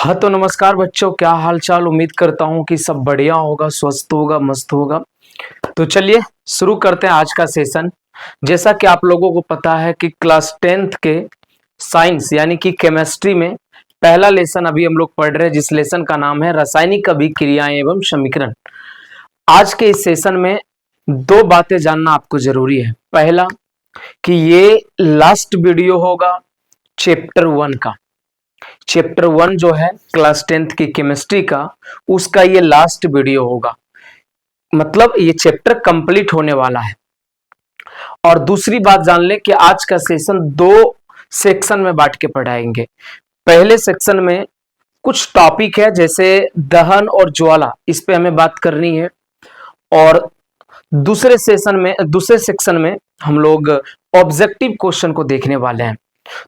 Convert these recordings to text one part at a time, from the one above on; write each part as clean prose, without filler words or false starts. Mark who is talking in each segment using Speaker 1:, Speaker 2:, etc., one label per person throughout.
Speaker 1: हाँ तो नमस्कार बच्चों, क्या हाल चाल। उम्मीद करता हूँ कि सब बढ़िया होगा, स्वस्थ होगा, मस्त होगा। तो चलिए शुरू करते हैं आज का सेशन। जैसा कि आप लोगों को पता है कि क्लास 10th के साइंस यानी कि केमिस्ट्री में पहला लेसन अभी हम लोग पढ़ रहे हैं, जिस लेसन का नाम है रासायनिक अभिक्रियाएं एवं समीकरण। आज के इस सेशन में दो बातें जानना आपको जरूरी है। पहला कि ये लास्ट वीडियो होगा चैप्टर 1 का। चैप्टर 1 जो है क्लास 10th की केमिस्ट्री का, उसका ये लास्ट वीडियो होगा। मतलब ये चैप्टर कंप्लीट होने वाला है। और दूसरी बात जान लें कि आज का सेशन दो सेक्शन में बांट के पढ़ाएंगे। पहले सेक्शन में कुछ टॉपिक है जैसे दहन और ज्वाला, इस पे हमें बात करनी है। और दूसरे सेक्शन में हम लोग ऑब्जेक्टिव क्वेश्चन को देखने वाले हैं।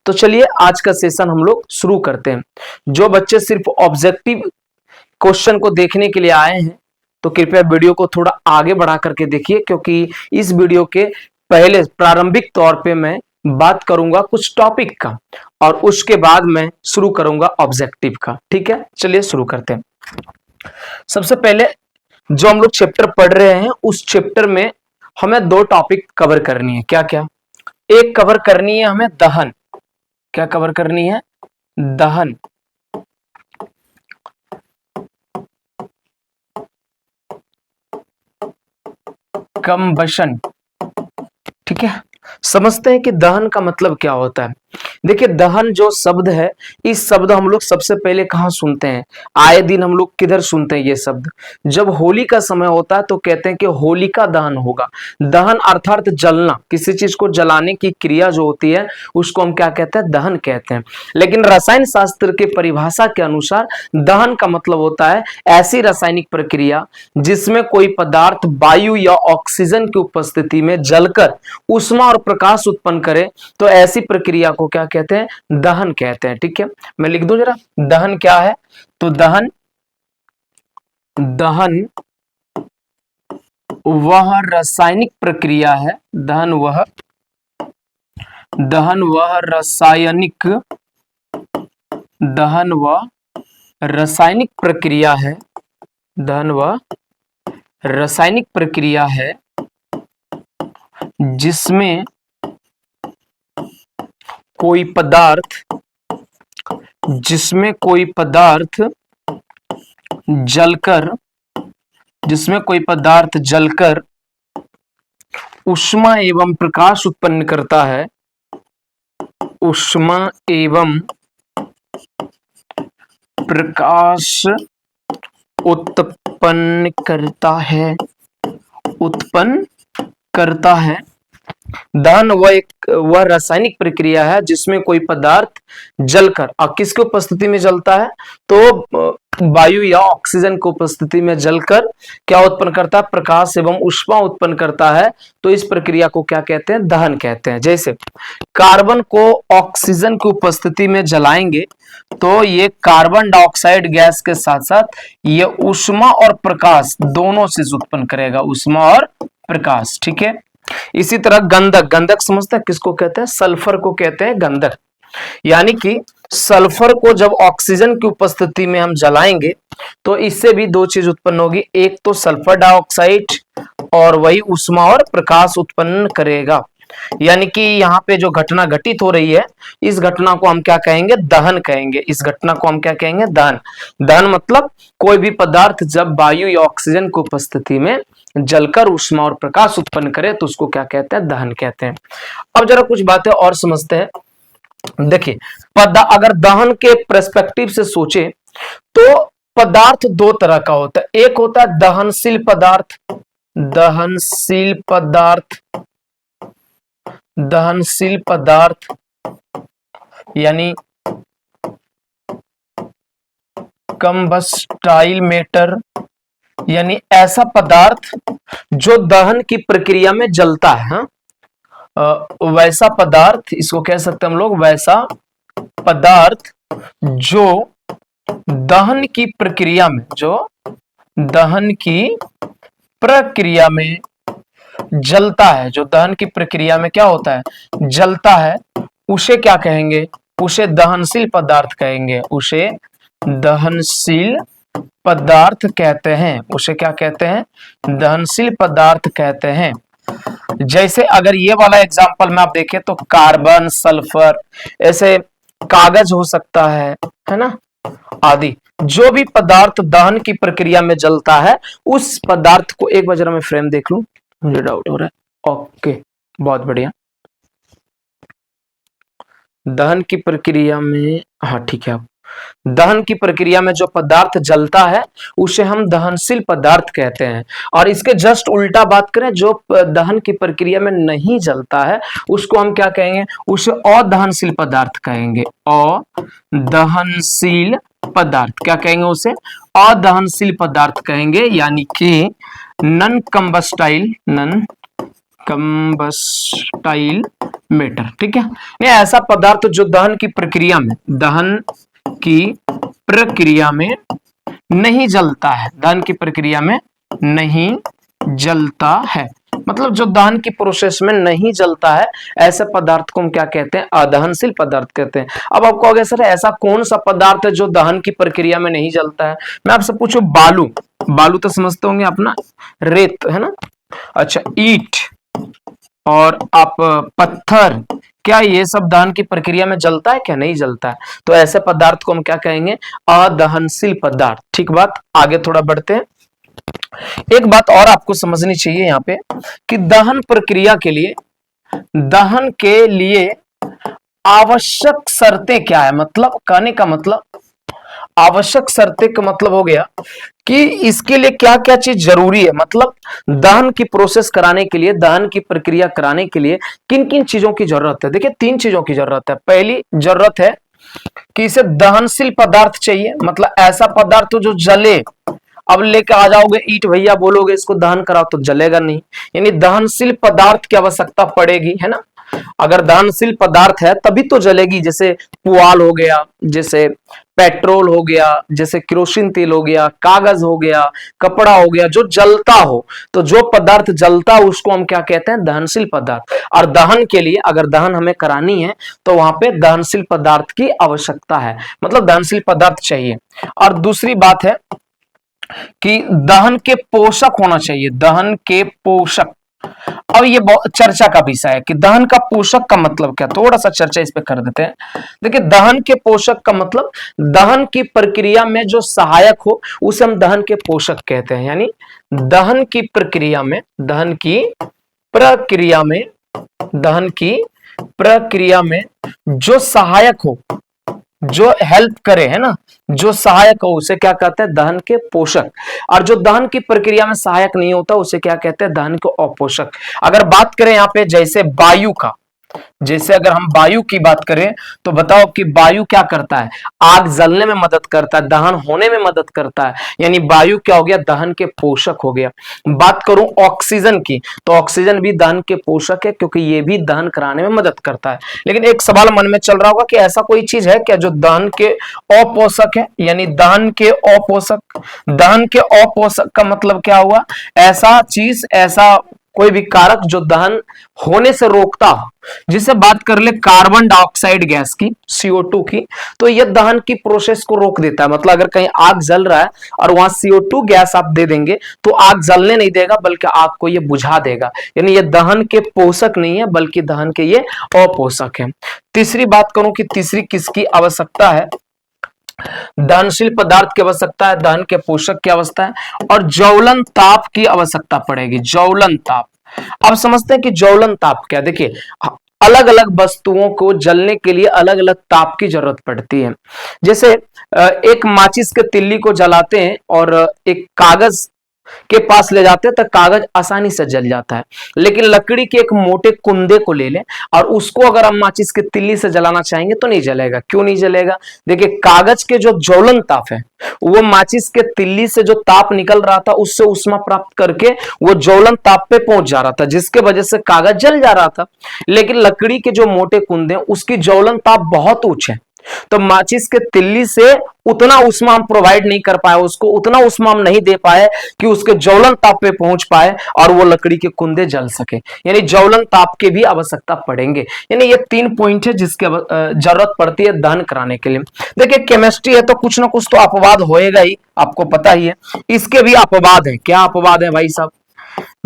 Speaker 1: तो चलिए आज का सेशन हम लोग शुरू करते हैं। जो बच्चे सिर्फ ऑब्जेक्टिव क्वेश्चन को देखने के लिए आए हैं तो कृपया वीडियो को थोड़ा आगे बढ़ा करके देखिए, क्योंकि इस वीडियो के पहले प्रारंभिक तौर पे मैं बात करूंगा कुछ टॉपिक का और उसके बाद मैं शुरू करूंगा ऑब्जेक्टिव का। ठीक है, चलिए शुरू करते हैं। सबसे पहले जो हम लोग चैप्टर पढ़ रहे हैं उस चैप्टर में हमें दो टॉपिक कवर करनी है। क्या क्या? एक कवर करनी है हमें दहन। क्या कवर करनी है? दहन। कंबशन। ठीक है, समझते हैं कि दहन का मतलब क्या होता है। देखिए दहन जो शब्द है, इस शब्द हम लोग सबसे पहले कहाँ सुनते हैं? आए दिन हम लोग किधर सुनते हैं ये शब्द? जब होली का समय होता है तो कहते हैं कि होलिका दहन होगा। दहन अर्थात जलना, किसी चीज को जलाने की क्रिया जो होती है उसको हम क्या कहते हैं? दहन कहते हैं। लेकिन रसायन शास्त्र की परिभाषा के अनुसार दहन का मतलब होता है ऐसी रासायनिक प्रक्रिया जिसमें कोई पदार्थ वायु या ऑक्सीजन की उपस्थिति में जलकर ऊष्मा और प्रकाश उत्पन्न करे, तो ऐसी प्रक्रिया को क्या कहते हैं? दहन कहते हैं। ठीक है, मैं लिख दूं जरा, दहन क्या है? तो दहन वह रासायनिक प्रक्रिया है। दहन वह रासायनिक प्रक्रिया है। दहन वह रासायनिक प्रक्रिया है जिसमें कोई पदार्थ जलकर ऊष्मा एवं प्रकाश उत्पन्न करता है। ऊष्मा एवं प्रकाश उत्पन्न करता है। दहन वह रासायनिक प्रक्रिया है जिसमें कोई पदार्थ जलकर, और किसकी उपस्थिति में जलता है? तो वायु या ऑक्सीजन की उपस्थिति में जलकर क्या उत्पन्न करता है? प्रकाश एवं ऊष्मा उत्पन्न करता है। तो इस प्रक्रिया को क्या कहते हैं? दहन कहते हैं। जैसे कार्बन को ऑक्सीजन की उपस्थिति में जलाएंगे तो ये कार्बन डाइऑक्साइड गैस के साथ साथ ये ऊष्मा और प्रकाश दोनों चीज उत्पन्न करेगा, ऊष्मा और प्रकाश। ठीक है, इसी तरह गंधक समझते हैं किसको कहते हैं? सल्फर को कहते हैं गंधक। यानी कि सल्फर को जब ऑक्सीजन की उपस्थिति में हम जलाएंगे तो इससे भी दो चीज उत्पन्न होगी, एक तो सल्फर डाइऑक्साइड और वही ऊष्मा और प्रकाश उत्पन्न करेगा। यानी कि यहाँ पे जो घटना घटित हो रही है, इस घटना को हम क्या कहेंगे? दहन कहेंगे। इस घटना को हम क्या कहेंगे? दहन। दहन मतलब कोई भी पदार्थ जब वायु या ऑक्सीजन की उपस्थिति में जलकर ऊष्मा और प्रकाश उत्पन्न करे तो उसको क्या कहते हैं? दहन कहते हैं। अब जरा कुछ बातें और समझते हैं। देखिए अगर दहन के पर्सपेक्टिव से सोचे तो पदार्थ दो तरह का होता है। एक होता है दहनशील पदार्थ यानी कंबस्टाइल मैटर, यानी ऐसा पदार्थ जो दहन की प्रक्रिया में जलता है। वैसा पदार्थ, इसको कह सकते हैं हम लोग वैसा पदार्थ जो दहन की प्रक्रिया में जलता है। जो दहन की प्रक्रिया में क्या होता है? जलता है। उसे क्या कहेंगे? उसे दहनशील पदार्थ कहेंगे। उसे दहनशील पदार्थ कहते हैं। उसे क्या कहते हैं? दहनशील पदार्थ कहते हैं। जैसे अगर ये वाला एग्जांपल में आप देखें तो कार्बन, सल्फर, ऐसे कागज हो सकता है ना, आदि जो भी पदार्थ दहन की प्रक्रिया में जलता है उस पदार्थ को, एक बार जरा मैं फ्रेम देख लूं, मुझे डाउट हो रहा है। ओके, बहुत बढ़िया। दहन की प्रक्रिया में, हाँ ठीक है, आप दहन की प्रक्रिया में जो पदार्थ जलता है उसे हम दहनशील पदार्थ कहते हैं। और इसके जस्ट उल्टा बात करें, जो दहन की प्रक्रिया में नहीं जलता है उसको हम क्या कहेंगे? उसे अदहनशील पदार्थ कहेंगे। अदहनशील पदार्थ क्या कहेंगे? उसे अदहनशील पदार्थ कहेंगे, यानी कि non combustible, non combustible matter. ठीक है, नहीं ऐसा पदार्थ जो दहन की प्रक्रिया में, दहन की प्रक्रिया में नहीं जलता है, दहन की प्रक्रिया में नहीं जलता है, मतलब जो दहन की प्रोसेस में नहीं जलता है, ऐसे पदार्थ को हम क्या कहते हैं? अदहनशील पदार्थ कहते हैं। अब आप कहोगे सर ऐसा कौन सा पदार्थ है जो दहन की प्रक्रिया में नहीं जलता है? मैं आपसे पूछूं, बालू, बालू तो समझते होंगे अपना, रेत है ना, अच्छा ईंट और आप पत्थर, क्या ये सब दहन की प्रक्रिया में जलता है? क्या नहीं जलता है? तो ऐसे पदार्थ को हम क्या कहेंगे? अदहनशील पदार्थ। ठीक बात, आगे थोड़ा बढ़ते हैं। एक बात और आपको समझनी चाहिए यहाँ पे कि दहन प्रक्रिया के लिए, दहन के लिए आवश्यक शर्तें क्या है? मतलब कहने का मतलब, आवश्यक शर्तें का मतलब हो गया कि इसके लिए क्या क्या चीज जरूरी है, मतलब दहन की प्रोसेस कराने के लिए, दहन की प्रक्रिया कराने के लिए किन किन चीजों की जरूरत है। देखिए 3 चीजों की जरूरत है। पहली जरूरत है कि इसे दहनशील पदार्थ चाहिए, मतलब ऐसा पदार्थ जो जले। अब लेके आ जाओगे ईंट, भैया बोलोगे इसको दहन कराओ तो जलेगा नहीं, यानी दहनशील पदार्थ की आवश्यकता पड़ेगी, है ना। अगर दहनशील पदार्थ है तभी तो जलेगी, जैसे पुआल हो गया, जैसे पेट्रोल हो गया, जैसे केरोसिन तेल हो गया, कागज हो गया, कपड़ा हो गया, जो जलता हो। तो जो पदार्थ जलता हो उसको हम क्या कहते हैं? दहनशील पदार्थ। और दहन के लिए, अगर दहन हमें करानी है तो वहां पे दहनशील पदार्थ की आवश्यकता है, मतलब दहनशील पदार्थ चाहिए। और दूसरी बात है कि दहन के पोषक होना चाहिए, दहन के पोषक। अब ये चर्चा का विषय है कि दहन का पोषक का मतलब क्या, थोड़ा सा चर्चा इस पे कर देते हैं। देखिए दहन के पोषक का मतलब, दहन की प्रक्रिया में जो सहायक हो उसे हम दहन के पोषक कहते हैं। यानी दहन की प्रक्रिया में, दहन की प्रक्रिया में, दहन की प्रक्रिया में जो सहायक हो, जो हेल्प करे, है ना, जो सहायक हो उसे क्या कहते हैं? दहन के पोषक। और जो दहन की प्रक्रिया में सहायक नहीं होता उसे क्या कहते हैं? दहन के अपोषक। अगर बात करें यहाँ पे जैसे वायु का, जैसे अगर हम वायु की बात करें तो बताओ कि वायु क्या करता है? आग जलने में मदद करता है, दहन होने में मदद करता है, यानी वायु क्या हो गया? दहन के पोषक हो गया। बात करूं ऑक्सीजन की तो ऑक्सीजन भी दहन के पोषक है, क्योंकि ये भी दहन कराने में मदद करता है। लेकिन एक सवाल मन में चल रहा होगा कि ऐसा कोई चीज है क्या जो दहन के अपोषक है? यानी दहन के अपोषक, दहन के अपोषक का मतलब क्या हुआ? ऐसा चीज, ऐसा कोई भी कारक जो दहन होने से रोकता हो। जिसे बात कर ले कार्बन डाइऑक्साइड गैस की, CO2 की, तो यह दहन की प्रोसेस को रोक देता है। मतलब अगर कहीं आग जल रहा है और वहां CO2 गैस आप दे देंगे तो आग जलने नहीं देगा, बल्कि आग को यह बुझा देगा। यानी यह दहन के पोषक नहीं है, बल्कि दहन के ये अपोषक है। तीसरी बात करूं कि तीसरी किसकी आवश्यकता है? दहनशील पदार्थ की आवश्यकता है, दहन के पोषक की आवश्यकता है, और ज्वलन ताप की आवश्यकता पड़ेगी। ज्वलन ताप, अब समझते हैं कि ज्वलन ताप क्या। देखिए अलग अलग वस्तुओं को जलने के लिए अलग अलग ताप की जरूरत पड़ती है। जैसे एक माचिस के तिल्ली को जलाते हैं और एक कागज के पास ले जाते हैं तो कागज आसानी से जल जाता है। लेकिन लकड़ी के एक मोटे कुंदे को ले लें और उसको अगर हम माचिस के तिल्ली से जलाना चाहेंगे तो नहीं जलेगा। क्यों नहीं जलेगा? देखिए कागज के जो ज्वलन ताप है वो माचिस के तिल्ली से जो ताप निकल रहा था उससे उष्मा प्राप्त करके वो ज्वलन ताप पे पहुंच जा रहा था, जिसके वजह से कागज जल जा रहा था। लेकिन लकड़ी के जो मोटे कुंदे उसकी ज्वलन ताप बहुत उच्च है, तो माचिस के तिल्ली से उतना उष्मा हम प्रोवाइड नहीं कर पाए, उसको उतना उष्मा हम नहीं दे पाए कि उसके ज्वलन ताप पे पहुंच पाए और वो लकड़ी के कुंदे जल सके, यानी ज्वलन ताप की भी आवश्यकता पड़ेंगे। यानी ये 3 पॉइंट है जिसकी जरूरत पड़ती है दहन कराने के लिए। देखिए केमिस्ट्री है तो कुछ ना कुछ तो अपवाद होएगा ही, आपको पता ही है। इसके भी अपवाद है। क्या अपवाद है भाई साहब?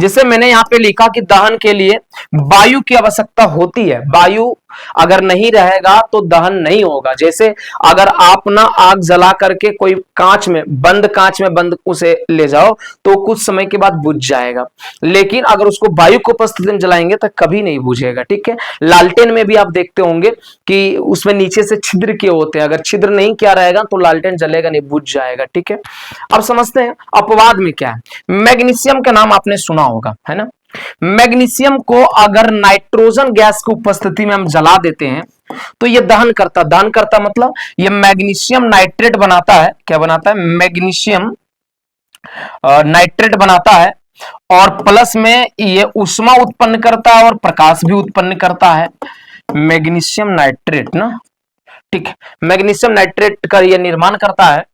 Speaker 1: जैसे मैंने यहाँ पे लिखा कि दहन के लिए वायु की आवश्यकता होती है, वायु अगर नहीं रहेगा तो दहन नहीं होगा। जैसे अगर आप ना आग जला करके कोई कांच में बंद उसे ले जाओ तो कुछ समय के बाद बुझ जाएगा, लेकिन अगर उसको वायु को उपस्थिति में जलाएंगे तो कभी नहीं बुझेगा। ठीक है, लालटेन में भी आप देखते होंगे कि उसमें नीचे से छिद्र किए होते हैं, अगर छिद्र नहीं किया रहेगा तो लालटेन जलेगा नहीं, बुझ जाएगा। ठीक है, अब समझते हैं अपवाद में क्या है। मैग्नीशियम का नाम आपने सुना होगा, है ना। मैग्नीशियम को अगर नाइट्रोजन गैस की उपस्थिति में हम जला देते हैं तो ये दहन करता मतलब ये मैग्नीशियम नाइट्रेट बनाता है। क्या बनाता है? मैग्नीशियम नाइट्रेट बनाता है और प्लस में ये ऊष्मा उत्पन्न करता है और प्रकाश भी उत्पन्न करता है। मैग्नीशियम नाइट्रेट ना, ठीक है, मैग्नीशियम नाइट्रेट का ये निर्माण करता है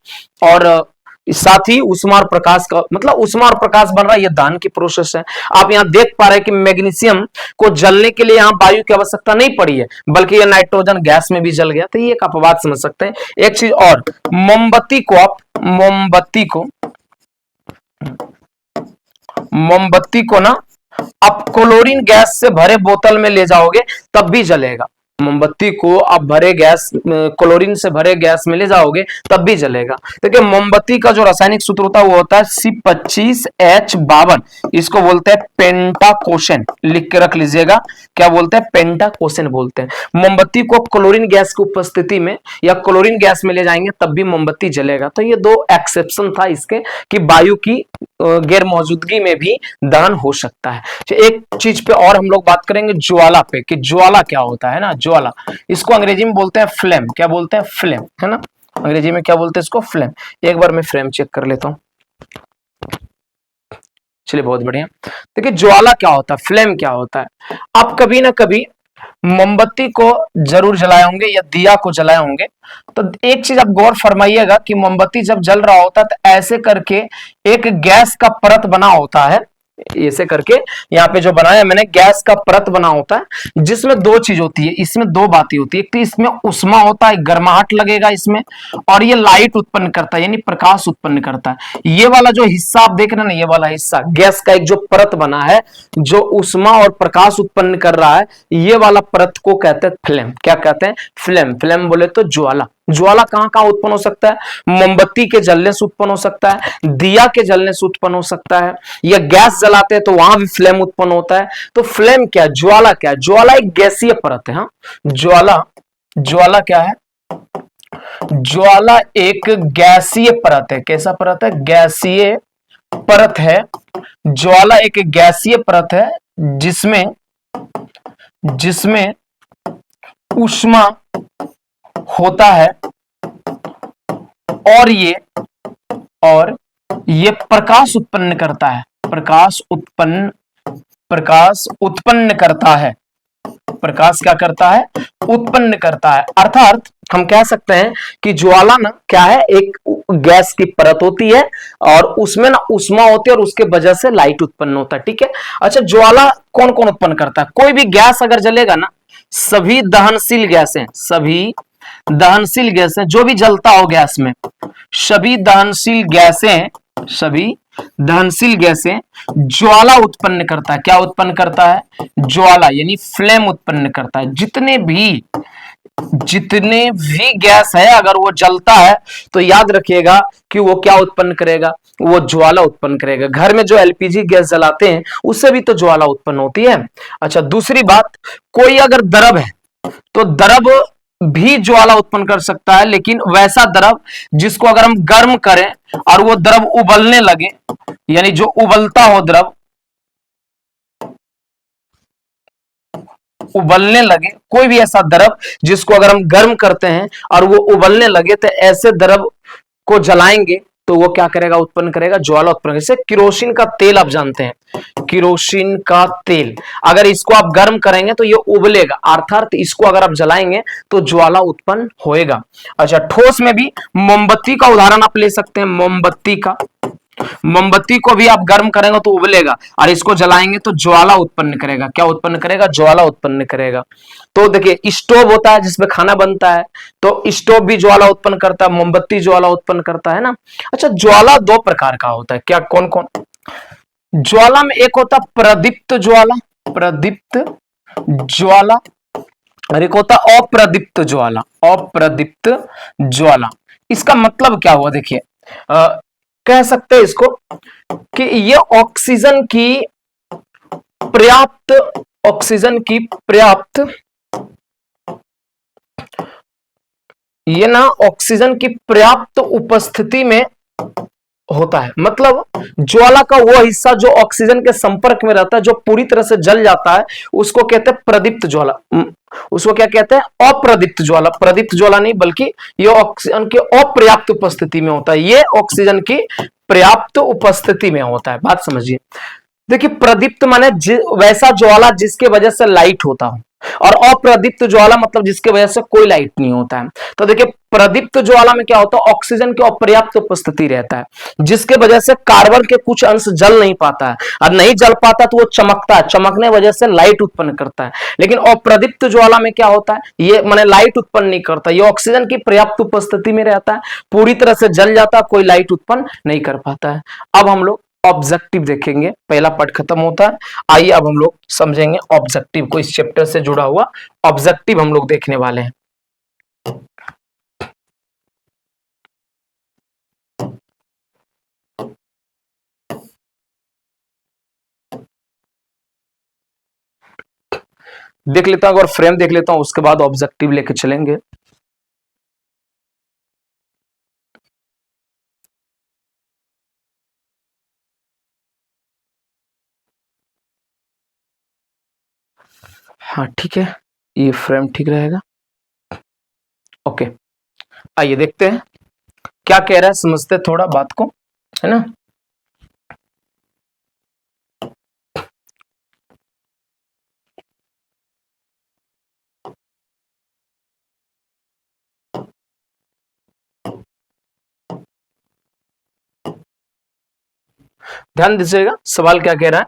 Speaker 1: और साथ ही ऊष्मा और प्रकाश का मतलब ऊष्मा और प्रकाश बन रहा है, ये दहन की प्रोसेस है। आप यहां देख पा रहे हैं कि मैग्नीशियम को जलने के लिए यहां वायु की आवश्यकता नहीं पड़ी है, बल्कि ये नाइट्रोजन गैस में भी जल गया। तो ये एक अपवाद समझ सकते हैं। एक चीज और, मोमबत्ती को ना आप क्लोरीन गैस से भरे बोतल में ले जाओगे तब भी जलेगा। मोमबत्ती को आप क्लोरीन से भरे गैस में ले जाओगे तब भी जलेगा। देखिए मोमबत्ती का जो रासायनिक सूत्र होता है वो होता है C25H52, इसको बोलते हैं पेंटाकोशन। लिख के रख लीजिएगा, क्या बोलते हैं? पेंटाकोशन बोलते हैं। मोमबत्ती को क्लोरीन गैस की उपस्थिति में या क्लोरीन गैस में ले जाएंगे तब भी मोमबत्ती जलेगा। तो ये 2 एक्सेप्शन था इसके कि वायु की गैर मौजूदगी में भी दहन हो सकता है। एक चीज पे और हम लोग बात करेंगे, ज्वाला पे, कि ज्वाला क्या होता है ना। ज्वाला, इसको अंग्रेजी में बोलते हैं फ्लेम। क्या बोलते हैं? फ्लेम, है ना। अंग्रेजी में क्या बोलते हैं इसको? फ्लेम। एक बार मैं फ्रेम चेक कर लेता हूं। चलिए, बहुत बढ़िया। देखिए ज्वाला क्या होता है, फ्लेम क्या होता है। आप कभी ना कभी मोमबत्ती को जरूर जलाए होंगे या दिया को जलाए होंगे, तो एक चीज आप गौर फरमाइएगा कि मोमबत्ती जब जल रहा होता है तो ऐसे करके एक गैस का परत बना होता है। ऐसे करके यहाँ पे जो बनाया मैंने, गैस का परत बना होता है जिसमें 2 चीज होती है। इसमें 2 बातें होती है, एक तो इसमें उष्मा होता है, गर्माहट लगेगा इसमें, और ये लाइट उत्पन्न करता है यानी प्रकाश उत्पन्न करता है। ये वाला जो हिस्सा आप देख रहे हैं ना, ये वाला हिस्सा गैस का एक जो परत बना है जो उष्मा और प्रकाश उत्पन्न कर रहा है, ये वाला परत को कहते हैं फ्लेम। क्या कहते हैं? फ्लेम। फ्लेम बोले तो ज्वाला। ज्वाला कहां कहां उत्पन्न हो सकता है? मोमबत्ती के जलने से उत्पन्न हो सकता है, दिया के जलने से उत्पन्न हो सकता है, या गैस जलाते हैं तो वहां भी फ्लेम उत्पन्न होता है। तो फ्लेम क्या है? ज्वाला क्या है? ज्वाला एक गैसीय परत है। हाँ, ज्वाला क्या है? ज्वाला एक गैसीय परत है। कैसा परत है? गैसीय परत है। ज्वाला एक गैसीय परत है जिसमें ऊष्मा होता है और ये प्रकाश उत्पन्न करता है। प्रकाश उत्पन्न करता है। प्रकाश क्या करता है? उत्पन्न करता है। अर्थात हम कह सकते हैं कि ज्वाला ना क्या है, एक गैस की परत होती है और उसमें ना ऊष्मा होती है और उसके वजह से लाइट उत्पन्न होता है। ठीक है। अच्छा, ज्वाला कौन कौन उत्पन्न करता है? कोई भी गैस अगर जलेगा ना, सभी दहनशील गैसें जो भी जलता हो गैस में, सभी दहनशील गैसें ज्वाला उत्पन्न करता है। क्या उत्पन्न करता है? ज्वाला यानी फ्लेम उत्पन्न करता है। जितने भी गैस है अगर वो जलता है तो याद रखिएगा कि वो क्या उत्पन्न करेगा? वो ज्वाला उत्पन्न करेगा। घर में जो एलपीजी गैस जलाते हैं उससे भी तो ज्वाला उत्पन्न होती है। अच्छा, दूसरी बात, कोई अगर द्रव है तो द्रव भी ज्वाला उत्पन्न कर सकता है, लेकिन वैसा द्रव जिसको अगर हम गर्म करें और वो द्रव उबलने लगे, यानी जो उबलता हो द्रव, उबलने लगे, कोई भी ऐसा द्रव जिसको अगर हम गर्म करते हैं और वो उबलने लगे, तो ऐसे द्रव को जलाएंगे तो वो क्या करेगा, उत्पन्न करेगा, ज्वाला उत्पन्न करेगा। जैसे किरोसिन का तेल आप जानते हैं, किरोसिन का तेल अगर इसको आप गर्म करेंगे तो ये उबलेगा, अर्थात इसको अगर आप जलाएंगे तो ज्वाला उत्पन्न होएगा। अच्छा, ठोस में भी मोमबत्ती का उदाहरण आप ले सकते हैं, मोमबत्ती का, मोमबत्ती को भी आप गर्म करेंगे तो उबलेगा और इसको जलाएंगे तो ज्वाला उत्पन्न करेगा। क्या उत्पन्न करेगा, ज्वाला उत्पन्न करेगा। तो देखिए स्टोव होता है जिसमें खाना बनता है, तो स्टोव भी ज्वाला उत्पन्न करता है, मोमबत्ती ज्वाला उत्पन्न करता है ना। अच्छा, ज्वाला दो प्रकार का होता है, क्या, कौन कौन? ज्वाला में एक होता है प्रदीप्त ज्वाला, प्रदीप्त ज्वाला, और एक होता है अप्रदीप्त ज्वाला, अप्रदीप्त ज्वाला। इसका मतलब क्या हुआ, देखिए कह सकते हैं इसको कि ये ऑक्सीजन की पर्याप्त, ऑक्सीजन की पर्याप्त, ये ना ऑक्सीजन की पर्याप्त उपस्थिति में होता है। मतलब ज्वाला का वो हिस्सा जो ऑक्सीजन के संपर्क में रहता है, जो पूरी तरह से जल जाता है, उसको कहते हैं प्रदीप्त ज्वाला। उसको क्या कहते हैं, अप्रदीप्त ज्वाला। प्रदीप्त ज्वाला नहीं, बल्कि ये ऑक्सीजन की अपर्याप्त उपस्थिति में होता है, ये ऑक्सीजन की पर्याप्त उपस्थिति में होता है। बात समझिए, देखिए प्रदीप्त माने वैसा ज्वाला जिसके वजह से लाइट होता हो, और अप्रदीप्त ज्वाला मतलब जिसके वजह से कोई लाइट नहीं होता है। तो देखिए प्रदीप्त ज्वाला में क्या होता है, ऑक्सीजन की अपर्याप्त उपस्थिति रहता है, जिसके वजह से कार्बन के कुछ अंश जल नहीं पाता है, और नहीं जल पाता तो वो चमकता है, चमकने वजह से लाइट उत्पन्न करता है। लेकिन अप्रदीप्त ज्वाला में क्या होता है, ये माने लाइट उत्पन्न नहीं करता, ये ऑक्सीजन की पर्याप्त उपस्थिति में रहता है, पूरी तरह से जल जाता है, कोई लाइट उत्पन्न नहीं कर पाता है। अब हम लोग ऑब्जेक्टिव देखेंगे, पहला पार्ट खत्म होता है। आइए अब हम लोग समझेंगे ऑब्जेक्टिव को, इस चैप्टर से जुड़ा हुआ ऑब्जेक्टिव हम लोग देखने वाले हैं। देख लेता हूं, अगर फ्रेम देख लेता हूं, उसके बाद ऑब्जेक्टिव लेके चलेंगे। हाँ ठीक है, ये फ्रेम ठीक रहेगा। ओके, आइए देखते हैं क्या कह रहा है, समझते हैं थोड़ा बात को, है ना। ध्यान दीजिएगा, सवाल क्या कह रहा है।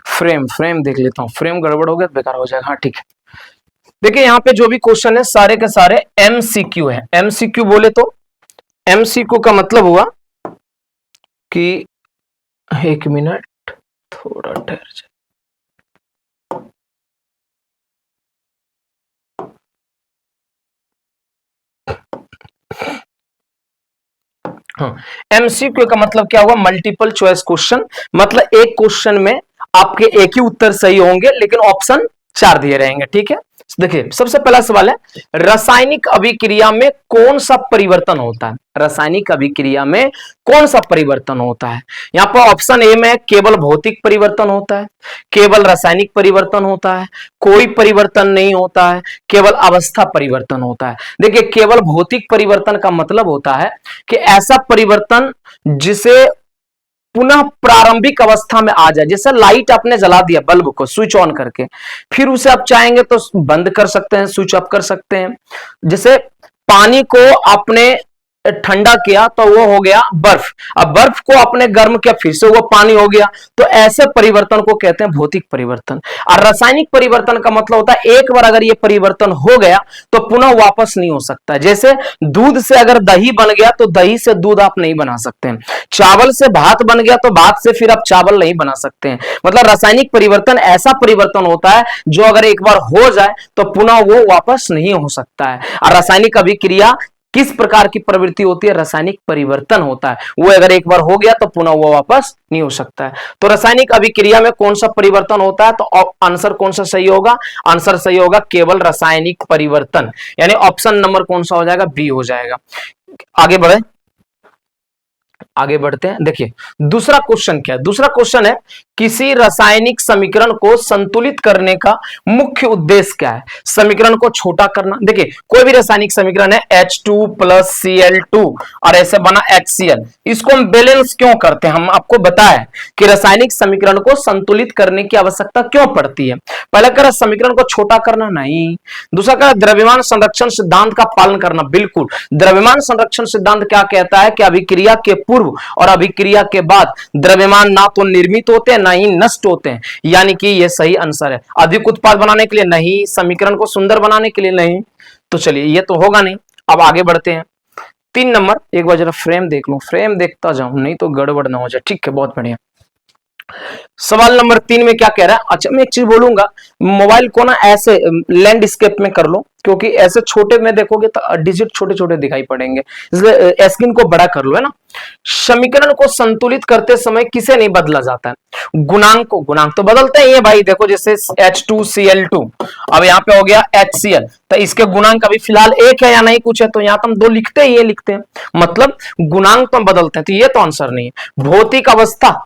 Speaker 1: फ्रेम, फ्रेम देख लेता हूं, फ्रेम गड़बड़ हो गया तो बेकार हो जाएगा। हाँ ठीक है, देखिए यहाँ पे जो भी क्वेश्चन है सारे के सारे एमसीक्यू है। एमसीक्यू बोले तो एमसीक्यू का मतलब हुआ कि, एक मिनट थोड़ा ठहर जाए। हाँ, एमसीक्यू का मतलब क्या हुआ, मल्टीपल चॉइस क्वेश्चन। मतलब एक क्वेश्चन में आपके एक ही उत्तर सही होंगे, लेकिन ऑप्शन 4 दिए रहेंगे। ठीक है, देखिए सबसे पहला सवाल है, रासायनिक अभिक्रिया में कौन सा परिवर्तन होता है। रासायनिक अभिक्रिया में कौन सा परिवर्तन होता है। यहां पर ऑप्शन ए में केवल भौतिक परिवर्तन होता है, केवल रासायनिक परिवर्तन होता है, कोई परिवर्तन नहीं होता है, केवल अवस्था परिवर्तन होता है। देखिए केवल भौतिक परिवर्तन का मतलब होता है कि ऐसा परिवर्तन जिसे पुनः प्रारंभिक अवस्था में आ जाए। जैसे लाइट आपने जला दिया, बल्ब को स्विच ऑन करके, फिर उसे आप चाहेंगे तो बंद कर सकते हैं, स्विच ऑफ कर सकते हैं। जैसे पानी को आपने ठंडा किया तो वो हो गया बर्फ, अब बर्फ को आपने गर्म किया फिर से वो पानी हो गया। तो ऐसे परिवर्तन को कहते हैं भौतिक परिवर्तन। और रासायनिक परिवर्तन का मतलब होता है एक बार अगर ये परिवर्तन हो गया तो पुनः वापस नहीं हो सकता। जैसे दूध से अगर दही बन गया तो दही से दूध आप नहीं बना सकते हैं, चावल से भात बन गया तो भात से फिर आप चावल नहीं बना सकते हैं। मतलब रासायनिक परिवर्तन ऐसा परिवर्तन होता है जो अगर एक बार हो जाए तो पुनः वो वापस नहीं हो सकता है। और रासायनिक अभिक्रिया किस प्रकार की प्रवृत्ति होती है, रासायनिक परिवर्तन होता है, वो अगर एक बार हो गया तो पुनः वो वापस नहीं हो सकता है। तो रासायनिक अभिक्रिया में कौन सा परिवर्तन होता है, तो आंसर कौन सा सही होगा, आंसर सही होगा केवल रासायनिक परिवर्तन, यानी ऑप्शन नंबर कौन सा हो जाएगा, बी हो जाएगा। आगे बढ़े, आगे बढ़ते हैं। देखिए दूसरा क्वेश्चन क्या है, दूसरा क्वेश्चन है किसी रासायनिक समीकरण को संतुलित करने का मुख्य उद्देश्य क्या है। समीकरण को छोटा करना। देखिए कोई भी रासायनिक समीकरण है H2 प्लस Cl2 और ऐसे बना HCl, इसको हम बैलेंस क्यों करते हैं, हम आपको बताया कि रासायनिक समीकरण को संतुलित करने की आवश्यकता क्यों पड़ती है। पहला कह रहा समीकरण को छोटा करना, नहीं। दूसरा कह रहा द्रव्यमान संरक्षण सिद्धांत का पालन करना, बिल्कुल। द्रव्यमान संरक्षण सिद्धांत क्या कहता है कि अभिक्रिया के पूर्व और अभिक्रिया के बाद द्रव्यमान ना तो निर्मित होते हैं ना ही नष्ट होते हैं, यानी कि यह सही आंसर है। अधिक उत्पाद बनाने के लिए नहीं, समीकरण को सुंदर बनाने के लिए नहीं, तो चलिए ये तो होगा नहीं। अब आगे बढ़ते हैं 3 नंबर। एक बार जरा फ्रेम देख लो, फ्रेम देखता जाऊं नहीं तो गड़बड़ ना हो जाए। ठीक है, बहुत बढ़िया। सवाल नंबर 3 में क्या कह रहा है। अच्छा मैं एक चीज बोलूंगा, मोबाइल को ना ऐसे लैंडस्केप में कर लो, क्योंकि ऐसे छोटे में देखोगे तो डिजिट छोटे छोटे दिखाई पड़ेंगे, इसलिए स्क्रीन को बड़ा कर लो, है ना। समीकरण को संतुलित करते समय किसे नहीं बदला जाता है, गुणांक को। गुणांक तो बदलते ही है भाई, देखो जैसे H2Cl2, अब यहाँ पे हो गया HCl, तो इसके गुणांक अभी फिलहाल 1 है या नहीं कुछ है, तो यहाँ तो हम 2 लिखते ही है, लिखते हैं, मतलब गुणांक तो हम बदलते हैं, तो ये तो आंसर नहीं है। भौतिक अवस्था,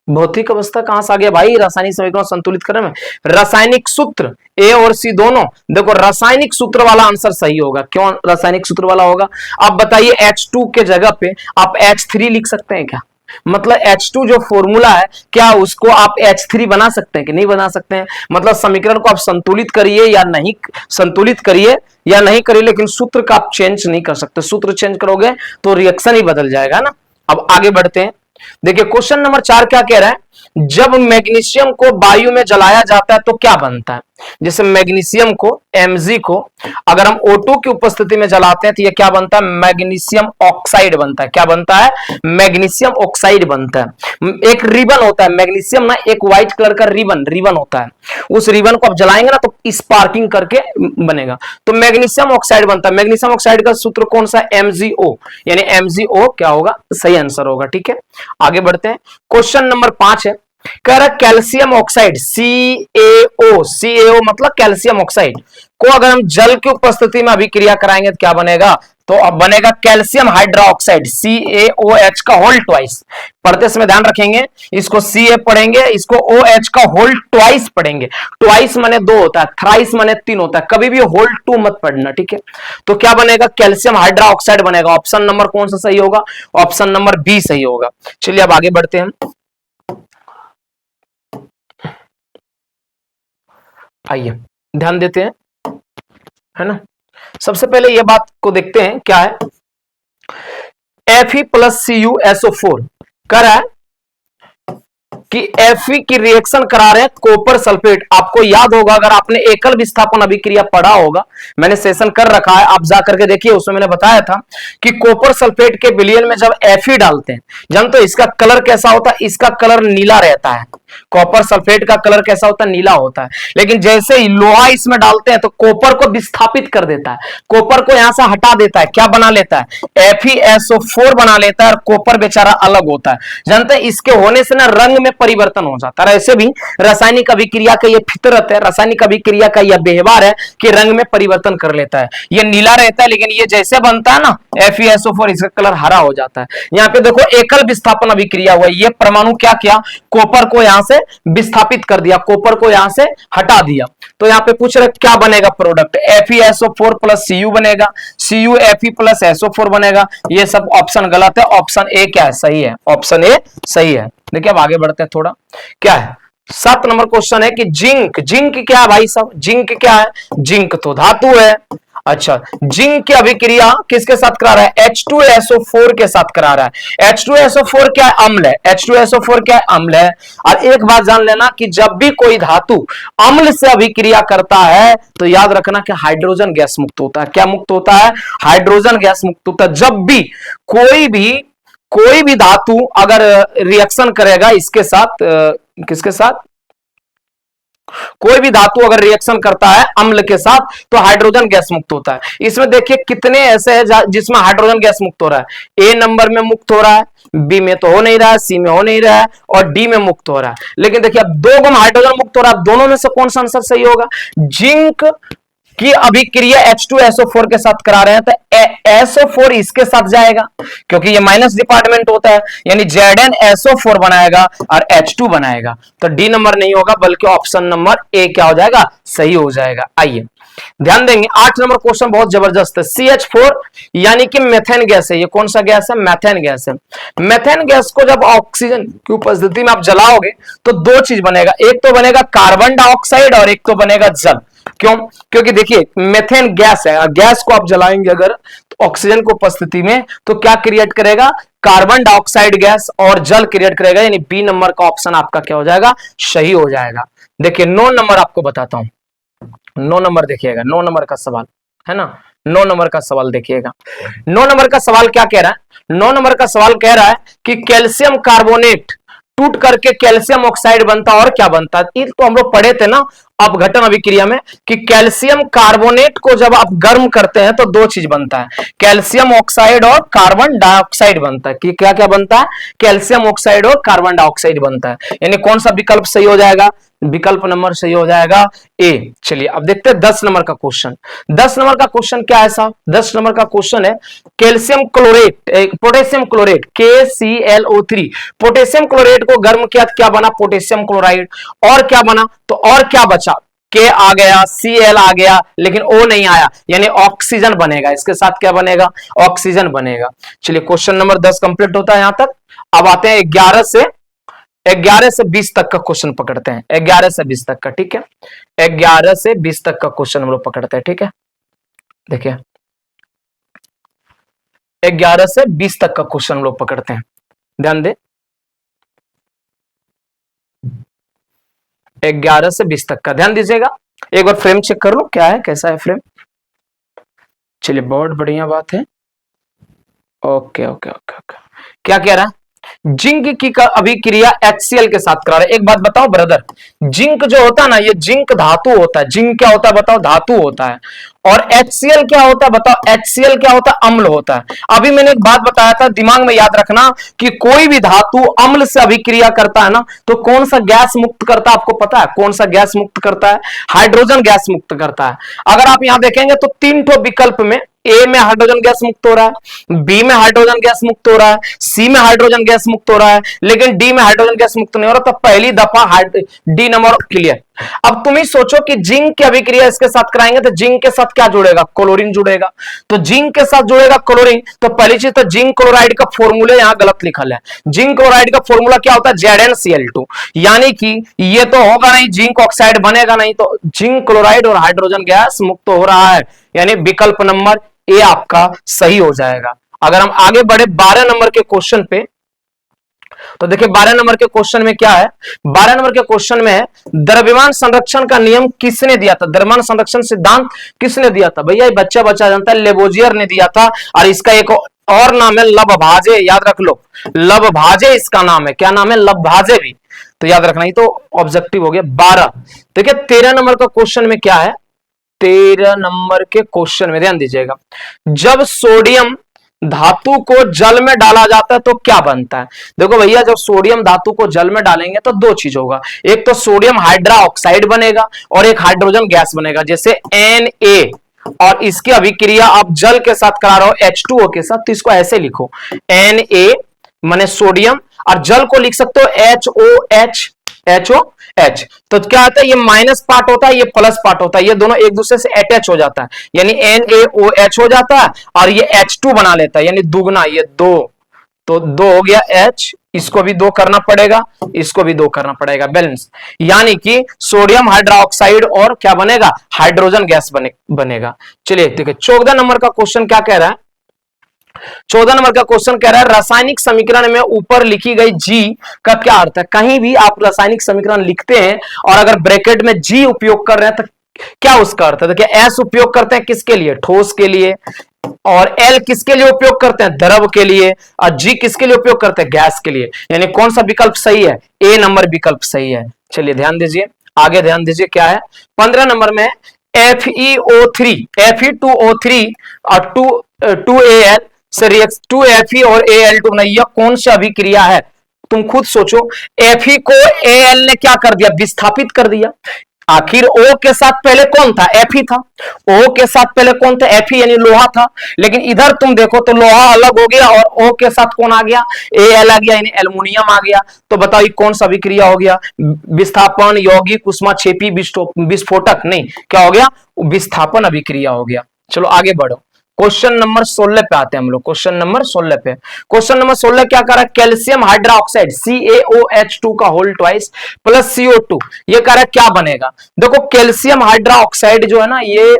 Speaker 1: भौतिक अवस्था कहां से आ गया भाई, रासायनिक समीकरण संतुलित करने में। रासायनिक सूत्र ए और सी दोनों, देखो रासायनिक सूत्र वाला आंसर सही होगा। क्यों रासायनिक सूत्र वाला होगा, आप बताइए H2 के जगह पे आप H3 लिख सकते हैं क्या, मतलब H2 जो फॉर्मूला है क्या उसको आप H3 बना सकते हैं कि नहीं बना सकते हैं। मतलब समीकरण को आप संतुलित करिए या नहीं, संतुलित करिए या नहीं करिए, लेकिन सूत्र का आप चेंज नहीं कर सकते। सूत्र चेंज करोगे तो रिएक्शन ही बदल जाएगा ना। अब आगे बढ़ते हैं। देखिए क्वेश्चन नंबर 4 क्या कह रहा है, जब मैग्नीशियम को वायु में जलाया जाता है तो क्या बनता है। जैसे मैग्नीशियम को Mg को अगर हम O2 की उपस्थिति में जलाते हैं तो ये क्या बनता है, मैग्नीशियम ऑक्साइड बनता है। क्या बनता है, मैग्नीशियम ऑक्साइड बनता है। एक रिबन होता है मैग्नीशियम ना, एक व्हाइट कलर का रिबन होता है, उस रिबन को आप जलाएंगे ना तो स्पार्किंग करके बनेगा, तो मैग्नीशियम ऑक्साइड बनता है। मैग्नीशियम ऑक्साइड का सूत्र कौन सा, MgO, यानी MgO क्या होगा, सही आंसर होगा। ठीक है, आगे बढ़ते हैं। क्वेश्चन नंबर 5 है, कह रहा कैल्शियम ऑक्साइड CaO मतलब कैल्शियम ऑक्साइड को अगर हम जल की उपस्थिति में अभिक्रिया कराएंगे तो क्या बनेगा, तो अब बनेगा कैल्शियम हाइड्रोक्साइड CaOH का होल ट्वाइस। पढ़ते समय ध्यान रखेंगे, इसको Ca पढ़ेंगे, इसको OH का होल ट्वाइस पढ़ेंगे। ट्वाइस माने 2 होता है, थ्राइस माने 3 होता है, कभी भी होल 2 मत पढ़ना। ठीक है, तो क्या बनेगा, कैल्शियम हाइड्रोक्साइड बनेगा। ऑप्शन नंबर कौन सा सही होगा, ऑप्शन नंबर बी सही होगा। चलिए अब आगे बढ़ते हैं। आइए ध्यान देते हैं, है ना। सबसे पहले यह बात को देखते हैं क्या है, Fe प्लस CuSO4 कर रहा है कि Fe की रिएक्शन करा रहे हैं कॉपर सल्फेट। आपको याद होगा, अगर आपने एकल विस्थापन अभिक्रिया पढ़ा होगा, मैंने सेशन कर रखा है, आप जा करके देखिए, उसमें मैंने बताया था कि कॉपर सल्फेट के विलयन में जब Fe डालते हैं जब, तो इसका कलर कैसा होता है, इसका कलर नीला रहता है। कॉपर सल्फेट का कलर कैसा होता है, नीला होता है। लेकिन जैसे ही लोहा इसमें डालते हैं तो कॉपर को विस्थापित कर देता है, कॉपर को यहां से हटा देता है, क्या बना लेता है, FeSO4 बना लेता है, और कॉपर बेचारा अलग होता है। जानते हैं इसके होने से ना रंग में परिवर्तन हो जाता है। ऐसे भी रासायनिक अभिक्रिया का यह फितरत है, रासायनिक अभिक्रिया का यह व्यवहार है कि रंग में परिवर्तन कर लेता है। यह नीला रहता है, लेकिन ये जैसे बनता है ना FeSO4, इसका कलर हरा हो जाता है। यहाँ पे देखो एकल विस्थापन अभिक्रिया हुआ, ये परमाणु क्या किया, कॉपर को यहां से विस्थापित कर दिया, कॉपर को यहां से हटा दिया। तो यहां पे पूछ रहे क्या बनेगा प्रोडक्ट, FeSO4 प्लस Cu बनेगा, CuFe प्लस SO4 बनेगा। ये सब ऑप्शन गलत है, ऑप्शन ए क्या है, सही है, ऑप्शन ए सही है। देखिए अब आगे बढ़ते हैं थोड़ा, क्या है 7 नंबर क्वेश्चन है कि जिंक, जिंक क्या है भाई साहब, जिंक क्या है, जिंक तो धातु है। अच्छा, जिंक की अभिक्रिया किसके साथ करा रहा है, H2SO4 के साथ करा रहा है। H2SO4 क्या है, अम्ल है, H2SO4 क्या है, अम्ल है। और एक बात जान लेना कि जब भी कोई धातु अम्ल से अभिक्रिया करता है तो याद रखना कि हाइड्रोजन गैस मुक्त होता है। क्या मुक्त होता है, हाइड्रोजन गैस मुक्त होता है। जब भी कोई भी धातु अगर रिएक्शन करेगा इसके साथ, किसके साथ, कोई भी धातु अगर रिएक्शन करता है अम्ल के साथ तो हाइड्रोजन गैस मुक्त होता है। इसमें देखिए कितने ऐसे हैं जिसमें हाइड्रोजन गैस मुक्त हो रहा है। ए नंबर में मुक्त हो रहा है, बी में तो हो नहीं रहा है, सी में हो नहीं रहा है, और डी में मुक्त हो रहा है। लेकिन देखिए अब 2 गुण हाइड्रोजन मुक्त हो रहा है, दोनों में से कौन सा आंसर सही होगा, जिंक कि अभिक्रिया H2SO4 के साथ करा रहे हैं तो SO4 इसके साथ जाएगा क्योंकि ये माइनस डिपार्टमेंट होता है, यानी ZnSO4 बनाएगा और H2 बनाएगा, तो डी नंबर नहीं होगा बल्कि ऑप्शन नंबर ए क्या हो जाएगा, सही हो जाएगा। आइए ध्यान देंगे 8 नंबर क्वेश्चन बहुत जबरदस्त है। CH4 यानी कि मेथेन गैस है, ये कौन सा गैस है, मेथेन गैस है। मेथेन गैस को जब ऑक्सीजन की उपस्थिति में आप जलाओगे तो दो चीज बनेगा, एक तो बनेगा कार्बन डाइऑक्साइड और एक तो बनेगा जल। क्यों? क्योंकि देखिए मेथेन गैस है, गैस को आप जलाएंगे अगर तो ऑक्सीजन की उपस्थिति में तो क्या क्रिएट करेगा, कार्बन डाइऑक्साइड गैस और जल क्रिएट करेगा, यानी बी नंबर का ऑप्शन आपका क्या हो जाएगा, सही हो जाएगा। देखिए 9 नंबर आपको बताता हूं, 9 नंबर देखिएगा, 9 नंबर का सवाल है ना, 9 नंबर का सवाल देखिएगा। 9 नंबर का सवाल क्या कह रहा है, 9 नंबर का सवाल कह रहा है कि कैल्शियम कार्बोनेट टूट करके कैल्शियम ऑक्साइड बनता और क्या बनता है, ये तो हम लोग पढ़े थे ना अपघटन अभिक्रिया में कि कैल्शियम कार्बोनेट को जब आप गर्म करते हैं तो दो चीज बनता है, कैल्शियम ऑक्साइड और कार्बन डाइऑक्साइड बनता है। कि क्या क्या बनता है, कैल्शियम ऑक्साइड और कार्बन डाइऑक्साइड बनता है, यानी कौन सा विकल्प सही हो जाएगा, विकल्प नंबर सही हो जाएगा ए। चलिए अब देखते हैं 10 नंबर का क्वेश्चन। 10 नंबर का क्वेश्चन क्या है साहब, 10 नंबर का क्वेश्चन है calcium chlorate potassium chlorate KClO3, potassium chlorate को गर्म किया तो क्या बना, पोटेशियम क्लोराइड, और क्या बना, तो और क्या बचा, के आ गया, Cl आ गया, लेकिन O नहीं आया, यानी ऑक्सीजन बनेगा, इसके साथ क्या बनेगा, ऑक्सीजन बनेगा। चलिए क्वेश्चन नंबर 10 कंप्लीट होता है यहां तक। अब आते हैं 11 से 20 तक का क्वेश्चन पकड़ते हैं, 11 से 20 तक का, ठीक है, 11 से 20 तक का क्वेश्चन हम लोग पकड़ते हैं, ठीक है। देखिए 11 से 20 तक का क्वेश्चन हम लोग पकड़ते हैं, ध्यान दे, 11 से 20 तक का ध्यान दीजिएगा। एक बार फ्रेम चेक कर लो क्या है, कैसा है फ्रेम। चलिए बहुत बढ़िया बात है, ओके ओके ओके ओके। क्या कह रहा है, जिंक की अभिक्रिया HCl के साथ करा रहे। एक बात बताओ ब्रदर, जिंक जो होता है ना, ये जिंक धातु होता है, जिंक क्या होता है बताओ, धातु होता है, और HCl क्या होता है बताओ, HCl क्या होता है, अम्ल होता है। अभी मैंने एक बात बताया था, दिमाग में याद रखना कि कोई भी धातु अम्ल से अभिक्रिया करता है ना तो कौन सा गैस मुक्त करता है, आपको पता है कौन सा गैस मुक्त करता है, हाइड्रोजन गैस मुक्त करता है। अगर आप यहां देखेंगे तो 3 ठो विकल्प में ए में हाइड्रोजन गैस मुक्त हो रहा है, बी में हाइड्रोजन गैस मुक्त हो रहा है, सी में हाइड्रोजन गैस मुक्त हो रहा है, लेकिन डी में हाइड्रोजन गैस मुक्त नहीं हो रहा, तो पहली दफा डी नंबर क्लियर। अब तुम ही सोचो कि जिंक की अभिक्रिया इसके साथ कराएंगे तो जिंक के साथ क्या जुड़ेगा, क्लोरीन जुड़ेगा, तो जिंक के साथ जुड़ेगा क्लोरीन, तो पहली चीज तो जिंक क्लोराइड का फॉर्मूला यहां गलत लिखा है। जिंक क्लोराइड का फॉर्मूला क्या होता है, ZnCl2, यानी कि ये तो होगा नहीं, जिंक ऑक्साइड बनेगा नहीं, तो जिंक क्लोराइड और हाइड्रोजन गैस मुक्त हो रहा है, यानी विकल्प नंबर ए आपका सही हो जाएगा। अगर हम आगे बढ़े 12 नंबर के क्वेश्चन पे, तो देखिए 12 नंबर के क्वेश्चन में क्या है, 12 नंबर के क्वेश्चन में है द्रव्यमान संरक्षण का नियम किसने दिया था, द्रव्यमान संरक्षण सिद्धांत किसने दिया था, भैया बच्चा बच्चा जानता है, लेबोजियर ने दिया था, और इसका एक और नाम है लबभाजे, याद रख लो, लबभाजे इसका नाम है, क्या नाम है, लबभाजे भी, तो याद रखना, ही तो ऑब्जेक्टिव हो गया 12। देखिए 13 नंबर का क्वेश्चन में क्या है, 13 नंबर के क्वेश्चन में ध्यान दीजिएगा, जब सोडियम धातु को जल में डाला जाता है तो क्या बनता है। देखो भैया जब सोडियम धातु को जल में डालेंगे तो दो चीज होगा, एक तो सोडियम हाइड्रा ऑक्साइड बनेगा और एक हाइड्रोजन गैस बनेगा, जैसे Na, और इसकी अभिक्रिया आप जल के साथ करा रहे हो H2O के साथ, तो इसको ऐसे लिखो Na माने सोडियम, और जल को लिख सकते हो HOH, तो क्या होता है, ये माइनस पार्ट होता है, ये प्लस पार्ट होता है, ये दोनों एक दूसरे से अटैच हो जाता है, यानी NaOH हो जाता है, और ये H2 बना लेता है, यानी दुगना, ये दो, तो दो हो गया H, इसको भी दो करना पड़ेगा, इसको भी दो करना पड़ेगा, बैलेंस, यानी कि सोडियम हाइड्रोक्साइड और क्या बनेगा, हाइड्रोजन गैस बनेगा। चलिए देखिए 14 नंबर का क्वेश्चन क्या कह रहा है, 14 नंबर का क्वेश्चन कह रहा है रासायनिक समीकरण में ऊपर लिखी गई जी का क्या अर्थ है। कहीं भी आप रासायनिक समीकरण लिखते हैं और अगर ब्रैकेट में जी उपयोग कर रहे हैं तो क्या उसका अर्थ है, देखिए एस उपयोग करते हैं किसके लिए, ठोस के लिए, और एल किसके लिए उपयोग करते हैं, द्रव के लिए, और जी किसके लिए उपयोग करते हैं, गैस के लिए, यानी कौन सा विकल्प सही है, ए नंबर विकल्प सही है। चलिए ध्यान दीजिए, आगे ध्यान दीजिए क्या है, 15 नंबर में FeO3 Fe2O3 और 2Al से रिएक्ट 2Fe और Al2 बनाई, यह कौन सी अभिक्रिया है, तुम खुद सोचो। Fe को Al ने क्या कर दिया, विस्थापित कर दिया, आखिर ओ के साथ पहले कौन था, एफ ही था। ओ के साथ पहले कौन था, एफ ही, यानी लोहा था। लेकिन इधर तुम देखो तो लोहा अलग हो गया और ओ के साथ कौन आ गया, एल आ गया, यानी एल्युमिनियम आ गया। तो बताओ ये कौन सा अभिक्रिया हो गया, विस्थापन, यौगिक, उष्माक्षेपी, विस्फोटक, नहीं, क्या हो गया, विस्थापन अभिक्रिया हो गया। चलो आगे बढ़ो, क्वेश्चन नंबर 16 पे आते हैं हम लोग। क्वेश्चन नंबर 16 पे, क्वेश्चन नंबर 16 क्या कह रहा है, कैल्शियम हाइड्रोक्साइड CaOH2 का होल ट्वाइस प्लस CO2, ये कह रहा है क्या बनेगा। देखो कैल्शियम हाइड्रोक्साइड जो है ना, ये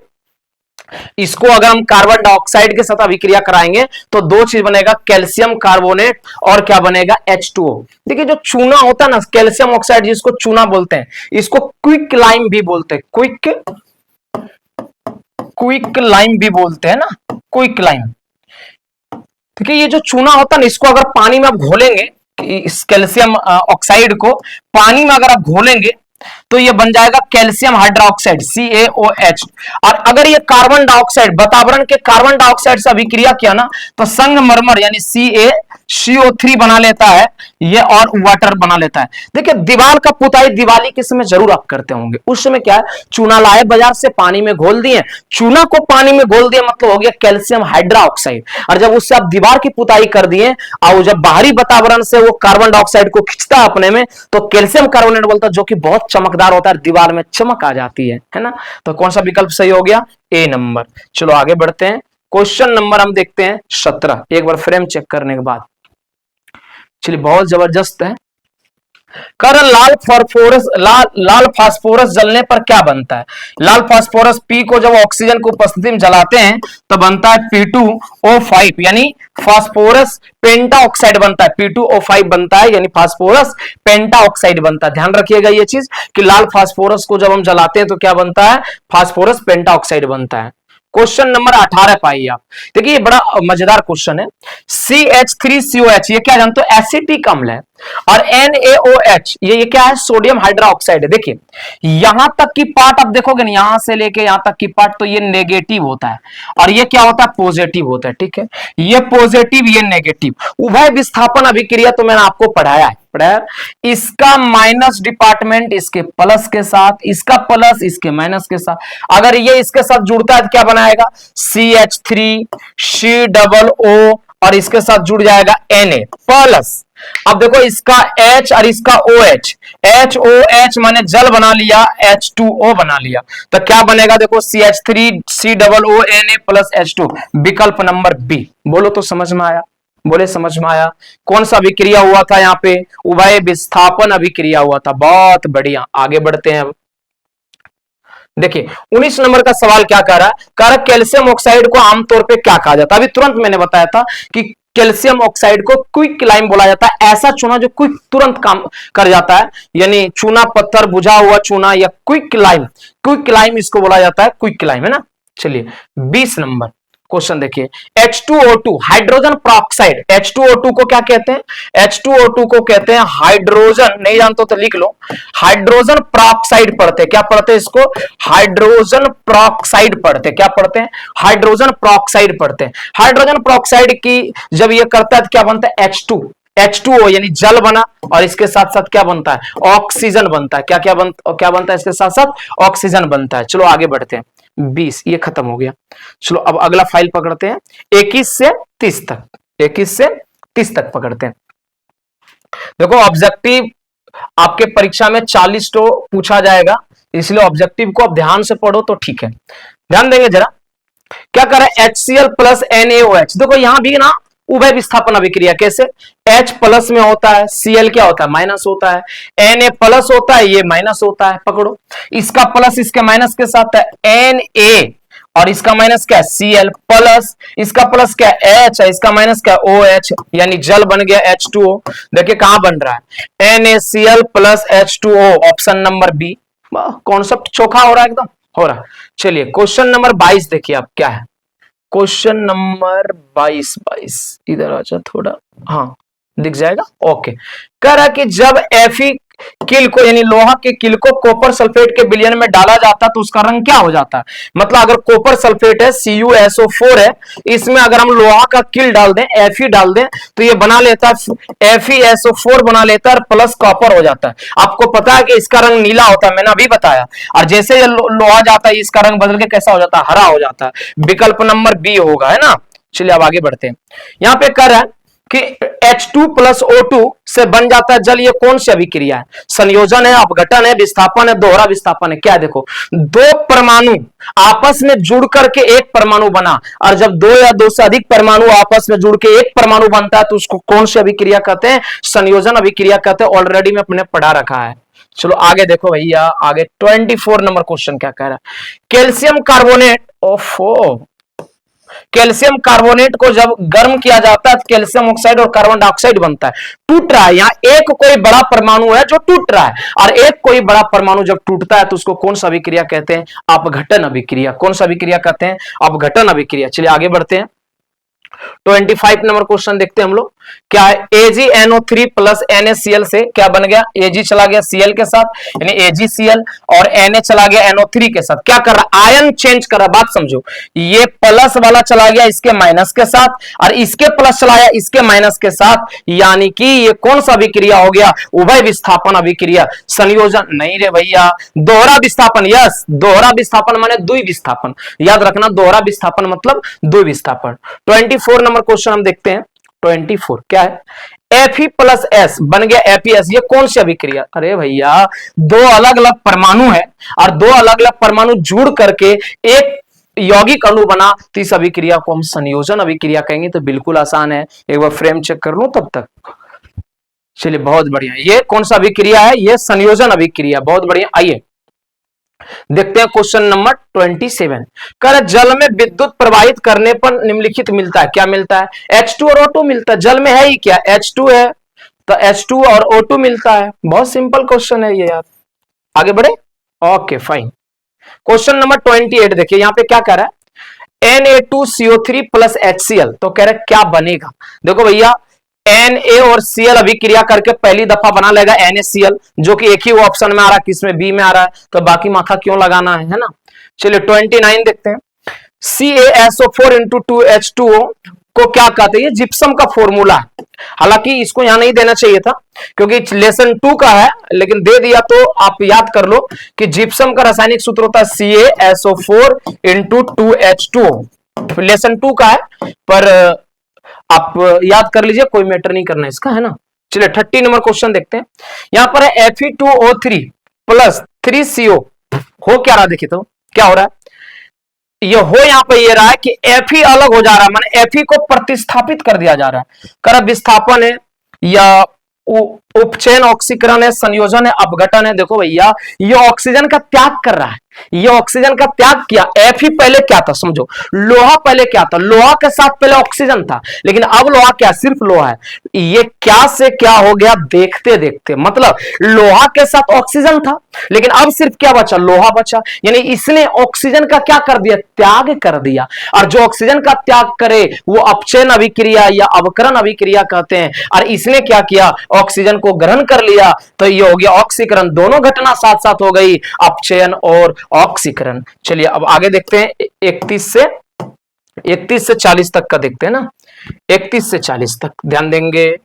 Speaker 1: इसको अगर हम कार्बन डाइऑक्साइड के साथ अभिक्रिया कराएंगे तो दो चीज बनेगा, कैल्शियम कार्बोनेट और क्या बनेगा, H2O। देखिए जो चूना होता है ना, कैल्शियम ऑक्साइड जिसको चूना बोलते हैं, इसको क्विक लाइम भी बोलते हैं, क्विक लाइम भी बोलते हैं ना, क्विक लाइम। ठीक है, ये जो चूना होता है ना, इसको अगर पानी में आप घोलेंगे, इस कैल्शियम ऑक्साइड को पानी में अगर आप घोलेंगे तो ये बन जाएगा कैल्शियम हाइड्रोक्साइड CaOH। और अगर ये कार्बन डाइऑक्साइड, वातावरण के कार्बन डाइऑक्साइड से अभिक्रिया किया ना, तो संगमरमर यानी CaCO3 बना लेता है ये, और वाटर बना लेता है। देखिए दीवार का पुताई दिवाली के समय जरूर आप करते होंगे, उस समय क्या है, चूना लाए बाजार से, पानी में घोल दिए, चूना को पानी में घोल दिए, मतलब हो गया कैल्शियम हाइड्रोक्साइड। और जब उससे आप दीवार की पुताई कर दिए और जब बाहरी वातावरण से वो कार्बन डाइऑक्साइड को खींचता है अपने में, तो कैल्शियम कार्बोनेट बोलता है, जो कि बहुत चमकदार होता है, दीवार में चमक आ जाती है ना। तो कौन सा विकल्प सही हो गया, ए नंबर। चलो आगे बढ़ते हैं, क्वेश्चन नंबर हम देखते हैं 17, एक बार फ्रेम चेक करने के बाद। चलिए बहुत जबरदस्त है। लाल फास्फोरस जलने पर क्या बनता है। लाल फास्फोरस पी को जब ऑक्सीजन को उपस्थिति में जलाते हैं तो बनता है P2O5, यानी फास्फोरस पेंटा ऑक्साइड बनता है, P2O5 बनता है, यानी फास्फोरस पेंटा ऑक्साइड बनता है। ध्यान रखिएगा ये चीज कि लाल फास्फोरस को जब हम जलाते हैं तो क्या बनता है, फास्फोरस पेंटा ऑक्साइड बनता है। क्वेश्चन नंबर 18 पाइए आप, देखिए ये बड़ा मजेदार क्वेश्चन है। CH3COH ये क्या जानते हो, एसिटिक अम्ल है। और NaOH ये क्या है, सोडियम हाइड्रोक्साइड है। देखिए यहां तक की पार्ट आप देखोगे ना, यहां से लेके यहां तक की पार्ट, तो ये नेगेटिव होता है और ये क्या होता है, पॉजिटिव होता है। ठीक है, ये पॉजिटिव ये नेगेटिव, उभय विस्थापन अभिक्रिया तो मैंने आपको पढ़ाया है, इसका माइनस डिपार्टमेंट इसके प्लस के साथ, इसका प्लस इसके माइनस के साथ। अगर ये इसके साथ जुड़ता है तो क्या बनाएगा, CH3COO और इसके साथ जुड़ जाएगा Na प्लस। अब देखो इसका H और इसका OH, HOH माने जल बना लिया, H2O बना लिया, तो क्या बनेगा, देखो CH3COONA प्लस H2, विकल्प नंबर बी। बोलो तो समझ में आया, बोले समझ में आया। कौन सा अभिक्रिया हुआ था यहाँ पे, उभय विस्थापन अभिक्रिया हुआ था। बहुत बढ़िया, आगे बढ़ते हैं अब। देखिए 19 नंबर का सवाल क्या कह रहा है, कह रहा कैल्शियम ऑक्साइड को आमतौर पे क्या कहा जाता है। अभी तुरंत मैंने बताया था कि कैल्शियम ऑक्साइड को क्विक लाइम बोला जाता है, ऐसा चूना जो क्विक तुरंत काम कर जाता है, यानी चूना पत्थर, बुझा हुआ चूना या क्विक लाइम इसको बोला जाता है, क्विक लाइम, है ना। चलिए 20 नंबर क्वेश्चन देखिए, H2O2 हाइड्रोजन प्रोक्साइड, H2O2 को क्या कहते हैं, H2O2 को कहते हैं हाइड्रोजन, नहीं जानते तो लिख लो, हाइड्रोजन प्रोक्साइड पढ़ते हैं, क्या पढ़ते हैं इसको, हाइड्रोजन प्रोक्साइड पढ़ते हैं, क्या पढ़ते हैं, हाइड्रोजन प्रोक्साइड पढ़ते हैं। हाइड्रोजन प्रोक्साइड की जब ये करता है तो क्या बनता है, H2O यानी जल बना, और इसके साथ साथ क्या बनता है, ऑक्सीजन बनता है। क्या बनता है, इसके साथ साथ ऑक्सीजन बनता है। चलो आगे बढ़ते हैं, 20 ये खत्म हो गया। चलो अब अगला फाइल पकड़ते हैं, 21 से 30 तक, 21 से 30 तक पकड़ते हैं। देखो ऑब्जेक्टिव आपके परीक्षा में 40 तो पूछा जाएगा, इसलिए ऑब्जेक्टिव को आप ध्यान से पढ़ो तो ठीक है। ध्यान देंगे जरा, क्या कर रहा है, HCl प्लस NaOH। देखो यहां भी ना उभय विस्थापन अभिक्रिया, कैसे, H प्लस में होता है, Cl क्या होता है, माइनस होता है, Na प्लस होता है, ये माइनस होता है। पकड़ो, इसका प्लस इसके माइनस के साथ है Na, और इसका माइनस क्या है, Cl प्लस, इसका प्लस क्या है, H है, इसका माइनस क्या है, OH, यानी जल बन गया H2O। देखिए कहां बन रहा है, NaCl plus H2O, option number B. Concept चोखा हो रहा है, एकदम हो रहा है। चलिए क्वेश्चन नंबर 22 देखिए आप क्या है, क्वेश्चन नंबर 22 इधर आ जा थोड़ा, हाँ दिख जाएगा, ओके। कह रहा कि जब किल को यानी लोहा के किल को कॉपर सल्फेट के विलयन में डाला जाता है तो उसका रंग क्या हो जाता है? मतलब अगर कॉपर सल्फेट है CuSO4 है, इसमें अगर हम लोहा का किल डाल दें, Fe डाल दें, तो ये बना लेता है FeSO4 बना लेता है प्लस कॉपर हो जाता है। आपको पता है कि इसका रंग नीला होता है, मैंने अभी बताया। और जैसे ये लोहा जाता है इसका रंग बदल के कैसा हो जाता है? हरा हो जाता है। विकल्प नंबर बी होगा, है ना। चलिए अब आगे बढ़ते हैं। यहां पे कर रहा है कि H2 प्लस O2 से बन जाता है जल। ये कौन सी अभिक्रिया है? संयोजन है, अपघटन है, विस्थापन है, दोहरा विस्थापन है? क्या है? देखो, दो परमाणु आपस में जुड़ करके एक परमाणु बना, और जब दो या दो से अधिक परमाणु आपस में जुड़ के एक परमाणु बनता है तो उसको कौन सी अभिक्रिया कहते हैं? संयोजन अभिक्रिया कहते हैं। ऑलरेडी में अपने पढ़ा रखा है। चलो आगे देखो भैया, आगे 24 नंबर क्वेश्चन क्या कह रहा है? कैल्शियम कार्बोनेट, ओफो, कैल्शियम कार्बोनेट को जब गर्म किया जाता है तो कैल्शियम ऑक्साइड और कार्बन डाइऑक्साइड बनता है। टूट रहा है, यहां एक कोई बड़ा परमाणु है जो टूट रहा है, और एक कोई बड़ा परमाणु जब टूटता है तो उसको कौन सा अभिक्रिया कहते हैं? अपघटन अभिक्रिया। कौन सा अभिक्रिया कहते हैं? अपघटन अभिक्रिया। चलिए आगे बढ़ते हैं। 25 नंबर क्वेश्चन देखते हैं हम लोग। क्या है? AgNO3 प्लस NaCl से क्या बन गया? Ag चला गया Cl के साथ यानी AgCl, और Na चला गया NO3 के साथ। क्या कर रहा? आयन चेंज कर रहा। बात समझो, ये प्लस वाला चला गया इसके माइनस के साथ, और इसके प्लस चला गया इसके माइनस के साथ, यानी कि ये कौन सा अभिक्रिया हो गया? उभय विस्थापन अभिक्रिया। संयोजन नहीं रे भैया, दोहरा विस्थापन। यस, दोहरा विस्थापन माने द्वि विस्थापन। याद रखना, दोहरा विस्थापन मतलब द्वि विस्थापन। 24 नंबर क्वेश्चन हम देखते हैं। 24 क्या है? Fe प्लस S बन गया FeS। ये कौन सी अभिक्रिया? अरे भैया, दो अलग अलग परमाणु है और दो अलग अलग परमाणु जुड़ करके एक यौगिक अणु बना, तो इस अभिक्रिया को हम संयोजन अभिक्रिया कहेंगे। तो बिल्कुल आसान है, एक बार फ्रेम चेक कर लो तब तक। चलिए बहुत बढ़िया। ये कौन सा अभिक्रिया है? ये संयोजन अभिक्रिया। बहुत बढ़िया। आइए देखते हैं क्वेश्चन नंबर 27। कर जल में विद्युत प्रवाहित करने पर निम्नलिखित मिलता है। क्या मिलता है? H2 और O2 मिलता है। जल में है ही क्या? H2 है, तो H2 और O2 मिलता है। बहुत सिंपल क्वेश्चन है ये यार। आगे बढ़े। Okay fine. क्वेश्चन नंबर 28 देखिए, यहां पे क्या कह रहा है? Na2CO3 प्लस HCl, तो कह रहा है क्या बनेगा? देखो भैया, Na और Cl अभिक्रिया करके पहली दफा बना लेगा NaCl, जो कि एक ही ऑप्शन में आ रहा है, किसमें? बी में आ रहा है, तो बाकी माथा क्यों लगाना है ना। चलिए 29 देखते हैं। CaSO4 इंटू 2H2O को क्या कहते हैं? जिप्सम का फॉर्मूला है। हालांकि इसको यहां नहीं देना चाहिए था क्योंकि लेसन 2 का है, लेकिन दे दिया तो आप याद कर लो कि जिप्सम का रासायनिक सूत्र होता है CaSO4 इंटू 2H2O। लेसन 2 का है, पर आप याद कर लीजिए, कोई मैटर नहीं करना इसका, है ना। चलिए 30 नंबर क्वेश्चन देखते हैं। यहां पर है Fe2O3 प्लस 3CO। हो क्या रहा? देखिए तो क्या हो रहा है? ये हो यहां पर ये रहा है कि Fe अलग हो जा रहा है, माने Fe को प्रतिस्थापित कर दिया जा रहा है। कर विस्थापन है या उपचयन, ऑक्सीकरण है, संयोजन है, अपघटन है। देखो भैया, ये ऑक्सीजन का त्याग कर रहा है, ये ऑक्सीजन का त्याग किया। Fe पहले क्या था? समझो, लोहा पहले क्या था? लोहा के साथ पहले ऑक्सीजन था, लेकिन अब लोहा क्या? सिर्फ लोहा है। ये क्या से क्या हो गया? देखते देखते, मतलब लोहा के साथ ऑक्सीजन था, लेकिन अब सिर्फ क्या बचा? लोहा बचा। यानी इसने ऑक्सीजन का क्या कर दिया? त्याग कर दिया। और जो ऑक्सीजन का त्याग करे वो अपचयन अभिक्रिया या अवकरण अभिक्रिया कहते हैं। और इसने क्या किया? ऑक्सीजन को ग्रहण कर लिया, तो ये हो गया ऑक्सीकरण। दोनों घटना साथ साथ हो गई, अपचयन और ऑक्सीकरण। चलिए अब आगे देखते हैं। 31 से 40 तक का देखते हैं ना। 31 से 40 तक ध्यान देंगे।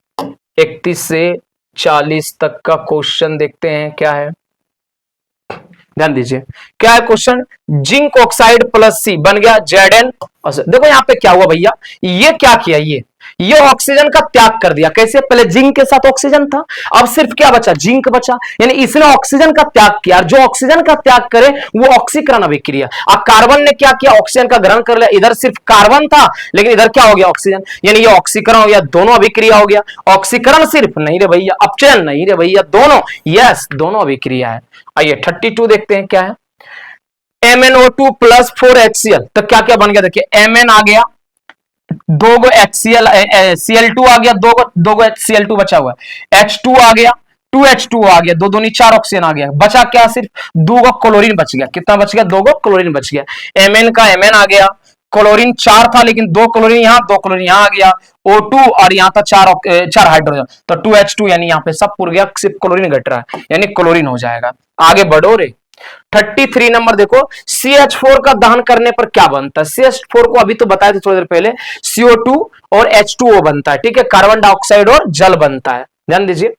Speaker 1: 31 से 40 तक का क्वेश्चन देखते हैं क्या है। ध्यान दीजिए, क्या है क्वेश्चन? जिंक ऑक्साइड प्लस सी बन गया Zn। देखो यहां पे क्या हुआ भैया, ये क्या किया? ये ऑक्सीजन का त्याग कर दिया। कैसे? पहले जिंक के साथ ऑक्सीजन था, अब सिर्फ क्या बचा? जिंक बचा। यानी इसने ऑक्सीजन का त्याग किया, जो ऑक्सीजन का त्याग करे वो ऑक्सीकरण अभिक्रिया। अब कार्बन ने क्या किया? ऑक्सीजन का ग्रहण कर लिया। इधर सिर्फ कार्बन था, लेकिन इधर क्या हो गया? ऑक्सीजन। यानी ये ऑक्सीकरण हो गया, दोनों अभिक्रिया हो गया। ऑक्सीकरण सिर्फ नहीं रे भैया, अपचयन नहीं रे भैया, दोनों। यस, दोनों अभिक्रिया है। आइए 32 देखते हैं क्या है। MnO2 प्लस 4HCl, तो क्या क्या बन गया? देखिए Mn आ गया, दो गो HCl, Cl2 आ गया, दो गो Cl2 बचा हुआ है। H2 आ गया, 2H2 आ गया, दो दूनी 4 ऑक्सीजन आ गया। बचा क्या? सिर्फ दो गो क्लोरीन बच गया। कितना बच गया? दो गो क्लोरीन बच गया। Mn का Mn आ गया, क्लोरीन 4 था, लेकिन 2 क्लोरीन यहां, 2 क्लोरीन यहां आ गया, O2 और यहां था 4 हाइड्रोजन, तो 2H2 यानी यहां पे सब पुर गया, सिर्फ क्लोरीन घट रहा है, यानी क्लोरीन हो जाएगा। आगे बढ़ो रे। 33 नंबर देखो, CH4 का दहन करने पर क्या बनता है? CH4 को अभी तो बताए थे थोड़ी देर पहले, CO2 और H2O बनता है, ठीक है, कार्बन डाइऑक्साइड और जल बनता है। ध्यान दीजिए,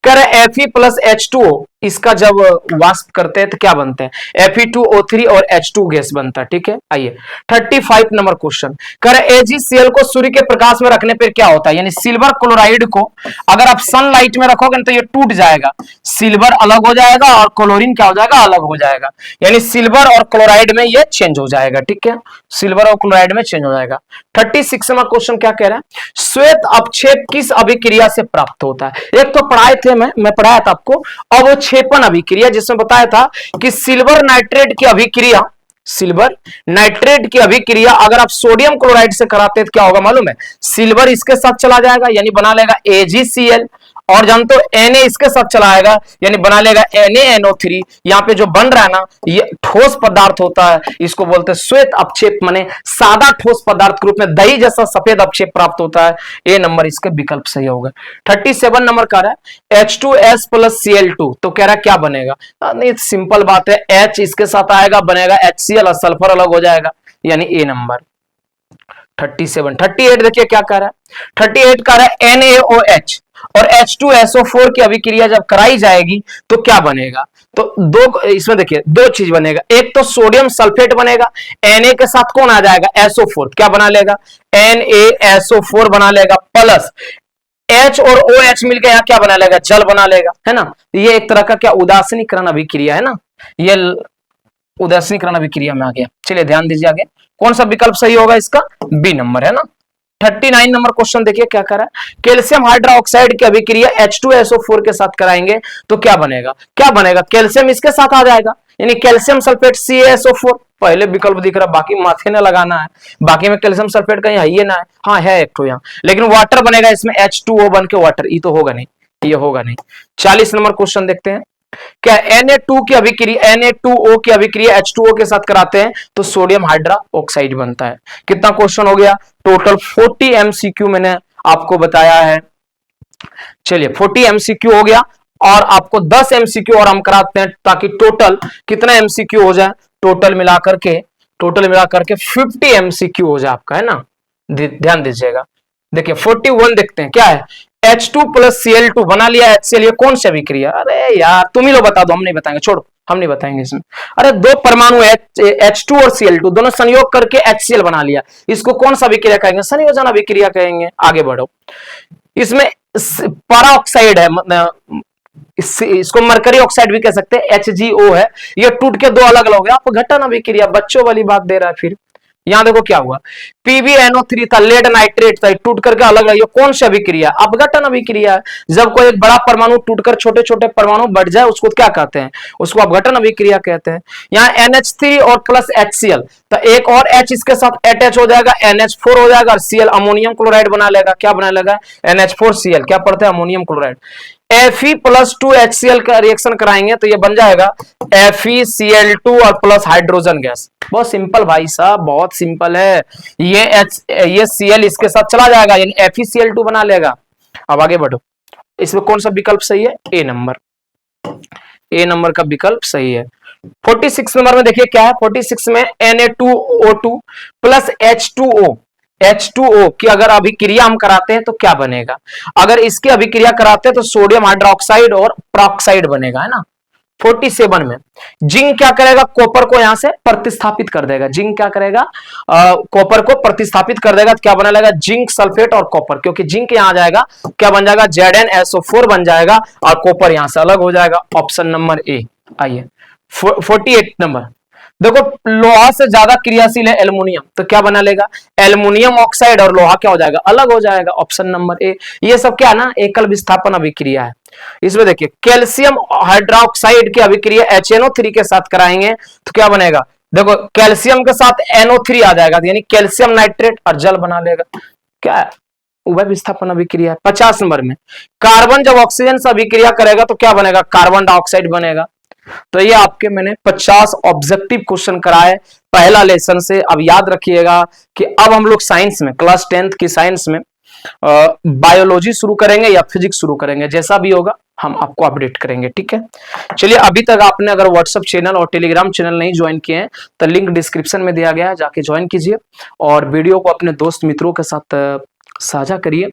Speaker 1: कह रहे Fe प्लस H2O, इसका जब वाष्प करते हैं तो क्या बनते हैं? Fe2O3 और H2 गैस बनता है, ठीक है। आइए 35 नंबर क्वेश्चन, कह रहे AgCl को सूर्य के प्रकाश में रखने पर क्या होता है? यानी सिल्वर क्लोराइड को अगर आप सनलाइट में रखोगे तो ये टूट जाएगा, सिल्वर अलग हो जाएगा और क्लोरीन क्या हो जाएगा? अलग हो जाएगा, यानी सिल्वर और क्लोराइड में ये चेंज हो जाएगा, ठीक है, सिल्वर और क्लोराइड में चेंज हो जाएगा। 36 नंबर क्वेश्चन क्या कह रहा है? श्वेत अपक्षेप किस अभिक्रिया से प्राप्त होता है? एक तो पढ़ाए थे, मैं पढ़ाया था आपको अवक्षेपन अभिक्रिया, जिसमें बताया था कि सिल्वर नाइट्रेट की अभिक्रिया, सिल्वर नाइट्रेट की अभिक्रिया अगर आप सोडियम क्लोराइड से कराते हैं तो क्या होगा मालूम है? सिल्वर इसके साथ चला जाएगा यानी बना लेगा AgCl, और जानते हो Na इसके साथ चलाएगा यानी बना लेगा NaNO3। यहाँ पे जो बन रहा है ना, ये ठोस पदार्थ होता है, इसको बोलते हैं श्वेत अपक्षेप, माने सादा ठोस पदार्थ के रूप में दही जैसा सफेद अपक्षेप प्राप्त होता है। ए नंबर इसके विकल्प सही होगा। 37 नंबर कह रहा है H2S प्लस Cl2, तो कह रहा है क्या बनेगा? नहीं, सिंपल बात है, H इसके साथ आएगा, बनेगा HCl और सल्फर अलग हो जाएगा, यानी ए नंबर। 38 देखिए क्या कह रहा है? 38 कह रहा है NaOH और H2SO4 की अभिक्रिया जब कराई जाएगी तो क्या बनेगा? तो दो, इसमें देखिए दो चीज बनेगा, एक तो सोडियम सल्फेट बनेगा, Na के साथ कौन आ जाएगा? SO4, क्या बना लेगा? NaSO4 बना लेगा, प्लस H और OH मिलकर यहां क्या बना लेगा? जल बना लेगा, है ना। ये एक तरह का क्या उदासीनीकरण अभिक्रिया है ना, ये उदासीनीकरण अभिक्रिया में आ गया। चलिए ध्यान दीजिए आगे, कौन सा विकल्प सही होगा इसका? बी नंबर, है ना। 39 नंबर क्वेश्चन देखिए क्या कर रहा है? कैल्शियम हाइड्रोक्साइड की अभिक्रिया H2SO4 के साथ कराएंगे तो क्या बनेगा? क्या बनेगा? कैल्शियम इसके साथ आ जाएगा, यानी कैल्शियम सल्फेट CaSO4, पहले विकल्प दिख रहा, बाकी माथे न लगाना है, बाकी में कैल्शियम सल्फेट कहीं है ही ना है, हाँ है एक तो यहाँ, लेकिन वाटर बनेगा इसमें H2O बन के वाटर, ये तो होगा नहीं, ये होगा नहीं। 40 नंबर क्वेश्चन देखते हैं, क्या Na2 की अभिक्रिया, Na2O की अभिक्रिया H2O के साथ कराते हैं तो सोडियम हाइड्रोक्साइड बनता है। कितना क्वेश्चन हो गया? टोटल 40 MCQ मैंने आपको बताया है। चलिए 40 MCQ हो गया, और आपको 10 MCQ और हम कराते हैं ताकि टोटल कितना MCQ हो जाए? टोटल मिलाकर के 50 MCQ हो जाए आपका, है ना। ध्यान दीजिएगा, देखिए 41 देखते हैं क्या है? H2 प्लस Cl2 बना लिया HCl, ये कौन सी अभिक्रिया? अरे यार तुम ही लोग बता दो, हम नहीं बताएंगे, छोड़ो हम नहीं बताएंगे इसमें। अरे दो परमाणु H2 और Cl2 दोनों संयोग करके HCl बना लिया, इसको कौन सा अभिक्रिया कहेंगे? संयोजन अभिक्रिया कहेंगे। आगे बढ़ो, इसमें पराऑक्साइड है, इसको मरकरी ऑक्साइड भी कह सकते हैं, HgO है, ये टूट के दो अलग अलग हो गया, आप घटन अभिक्रिया, बच्चों वाली बात दे रहा है। फिर यहां देखो क्या हुआ, PbNO3 था, लेड नाइट्रेट था, टूट करके अलग अलग, ये कौन सी अभिक्रिया? अपघटन अभिक्रिया है। जब कोई एक बड़ा परमाणु टूटकर छोटे छोटे परमाणु बढ़ जाए उसको क्या कहते हैं? उसको अपघटन अभिक्रिया कहते हैं। यहाँ NH3 और प्लस HCl, तो एक और H इसके साथ अटैच हो जाएगा, NH4 हो जाएगा, और Cl अमोनियम क्लोराइड बना लेगा, क्या बना लेगा? NH4Cl, क्या पढ़ते हैं? Ammonium chloride. Fe plus 2HCl का रिएक्शन कराएंगे तो ये बन जाएगा FeCl2 और प्लस हाइड्रोजन गैस। बहुत सिंपल भाई साहब, बहुत सिंपल है। ये Cl इसके साथ चला जाएगा यानी FeCl2 बना लेगा। अब आगे बढ़ो, इसमें कौन सा विकल्प सही है? ए नंबर, ए नंबर का विकल्प सही है। 46 नंबर में देखिए क्या है? 46 में Na2O2 प्लस H2O की अगर अभिक्रिया हम कराते हैं तो क्या बनेगा? अगर इसकी अभिक्रिया कराते हैं तो सोडियम हाइड्रोक्साइड और पेरोक्साइड बनेगा, है ना। 47 में जिंक क्या करेगा? कॉपर को यहां से प्रतिस्थापित कर देगा। जिंक क्या करेगा? कॉपर को प्रतिस्थापित कर देगा, तो क्या बना लेगा? जिंक सल्फेट और कॉपर, क्योंकि जिंक यहां आ जाएगा, क्या बन जाएगा? ZnSO4 बन जाएगा और कॉपर यहां से अलग हो जाएगा। Option number A. आइए 48 नंबर देखो, लोहा से ज्यादा क्रियाशील है एल्युमिनियम, तो क्या बना लेगा? एल्युमिनियम ऑक्साइड और लोहा क्या हो जाएगा? अलग हो जाएगा। Option number A. ये सब क्या ना, एकल विस्थापन अभिक्रिया है। इसमें देखिए कैल्शियम हाइड्रोक्साइड की अभिक्रिया HNO3 के साथ कराएंगे तो क्या बनेगा? देखो कैल्शियम के साथ NO3 आ जाएगा, यानी कैल्शियम नाइट्रेट और जल बना लेगा। क्या उभय विस्थापन अभिक्रिया। 50 नंबर में कार्बन जब ऑक्सीजन से अभिक्रिया करेगा तो क्या बनेगा? कार्बन डाइऑक्साइड बनेगा। तो ये आपके मैंने 50 ऑब्जेक्टिव क्वेश्चन कराए पहला लेसन से। अब याद रखिएगा कि अब हम लोग साइंस में, क्लास 10th की साइंस में बायोलॉजी शुरू करेंगे या फिजिक्स शुरू करेंगे, जैसा भी होगा हम आपको अपडेट करेंगे, ठीक है। चलिए, अभी तक आपने अगर व्हाट्सएप चैनल और टेलीग्राम चैनल नहीं ज्वाइन किए हैं तो लिंक डिस्क्रिप्शन में दिया गया है, जाके ज्वाइन कीजिए और वीडियो को अपने दोस्त मित्रों के साथ साझा करिए।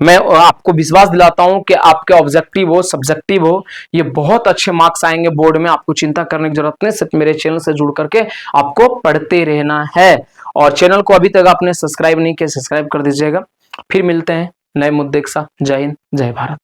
Speaker 1: मैं आपको विश्वास दिलाता हूं कि आपके ऑब्जेक्टिव हो, सब्जेक्टिव हो, ये बहुत अच्छे मार्क्स आएंगे बोर्ड में। आपको चिंता करने की जरूरत नहीं, सिर्फ मेरे चैनल से जुड़ करके आपको पढ़ते रहना है। और चैनल को अभी तक आपने सब्सक्राइब नहीं किया, सब्सक्राइब कर दीजिएगा। फिर मिलते हैं नए मुद्दे के साथ। जय हिंद, जय भारत।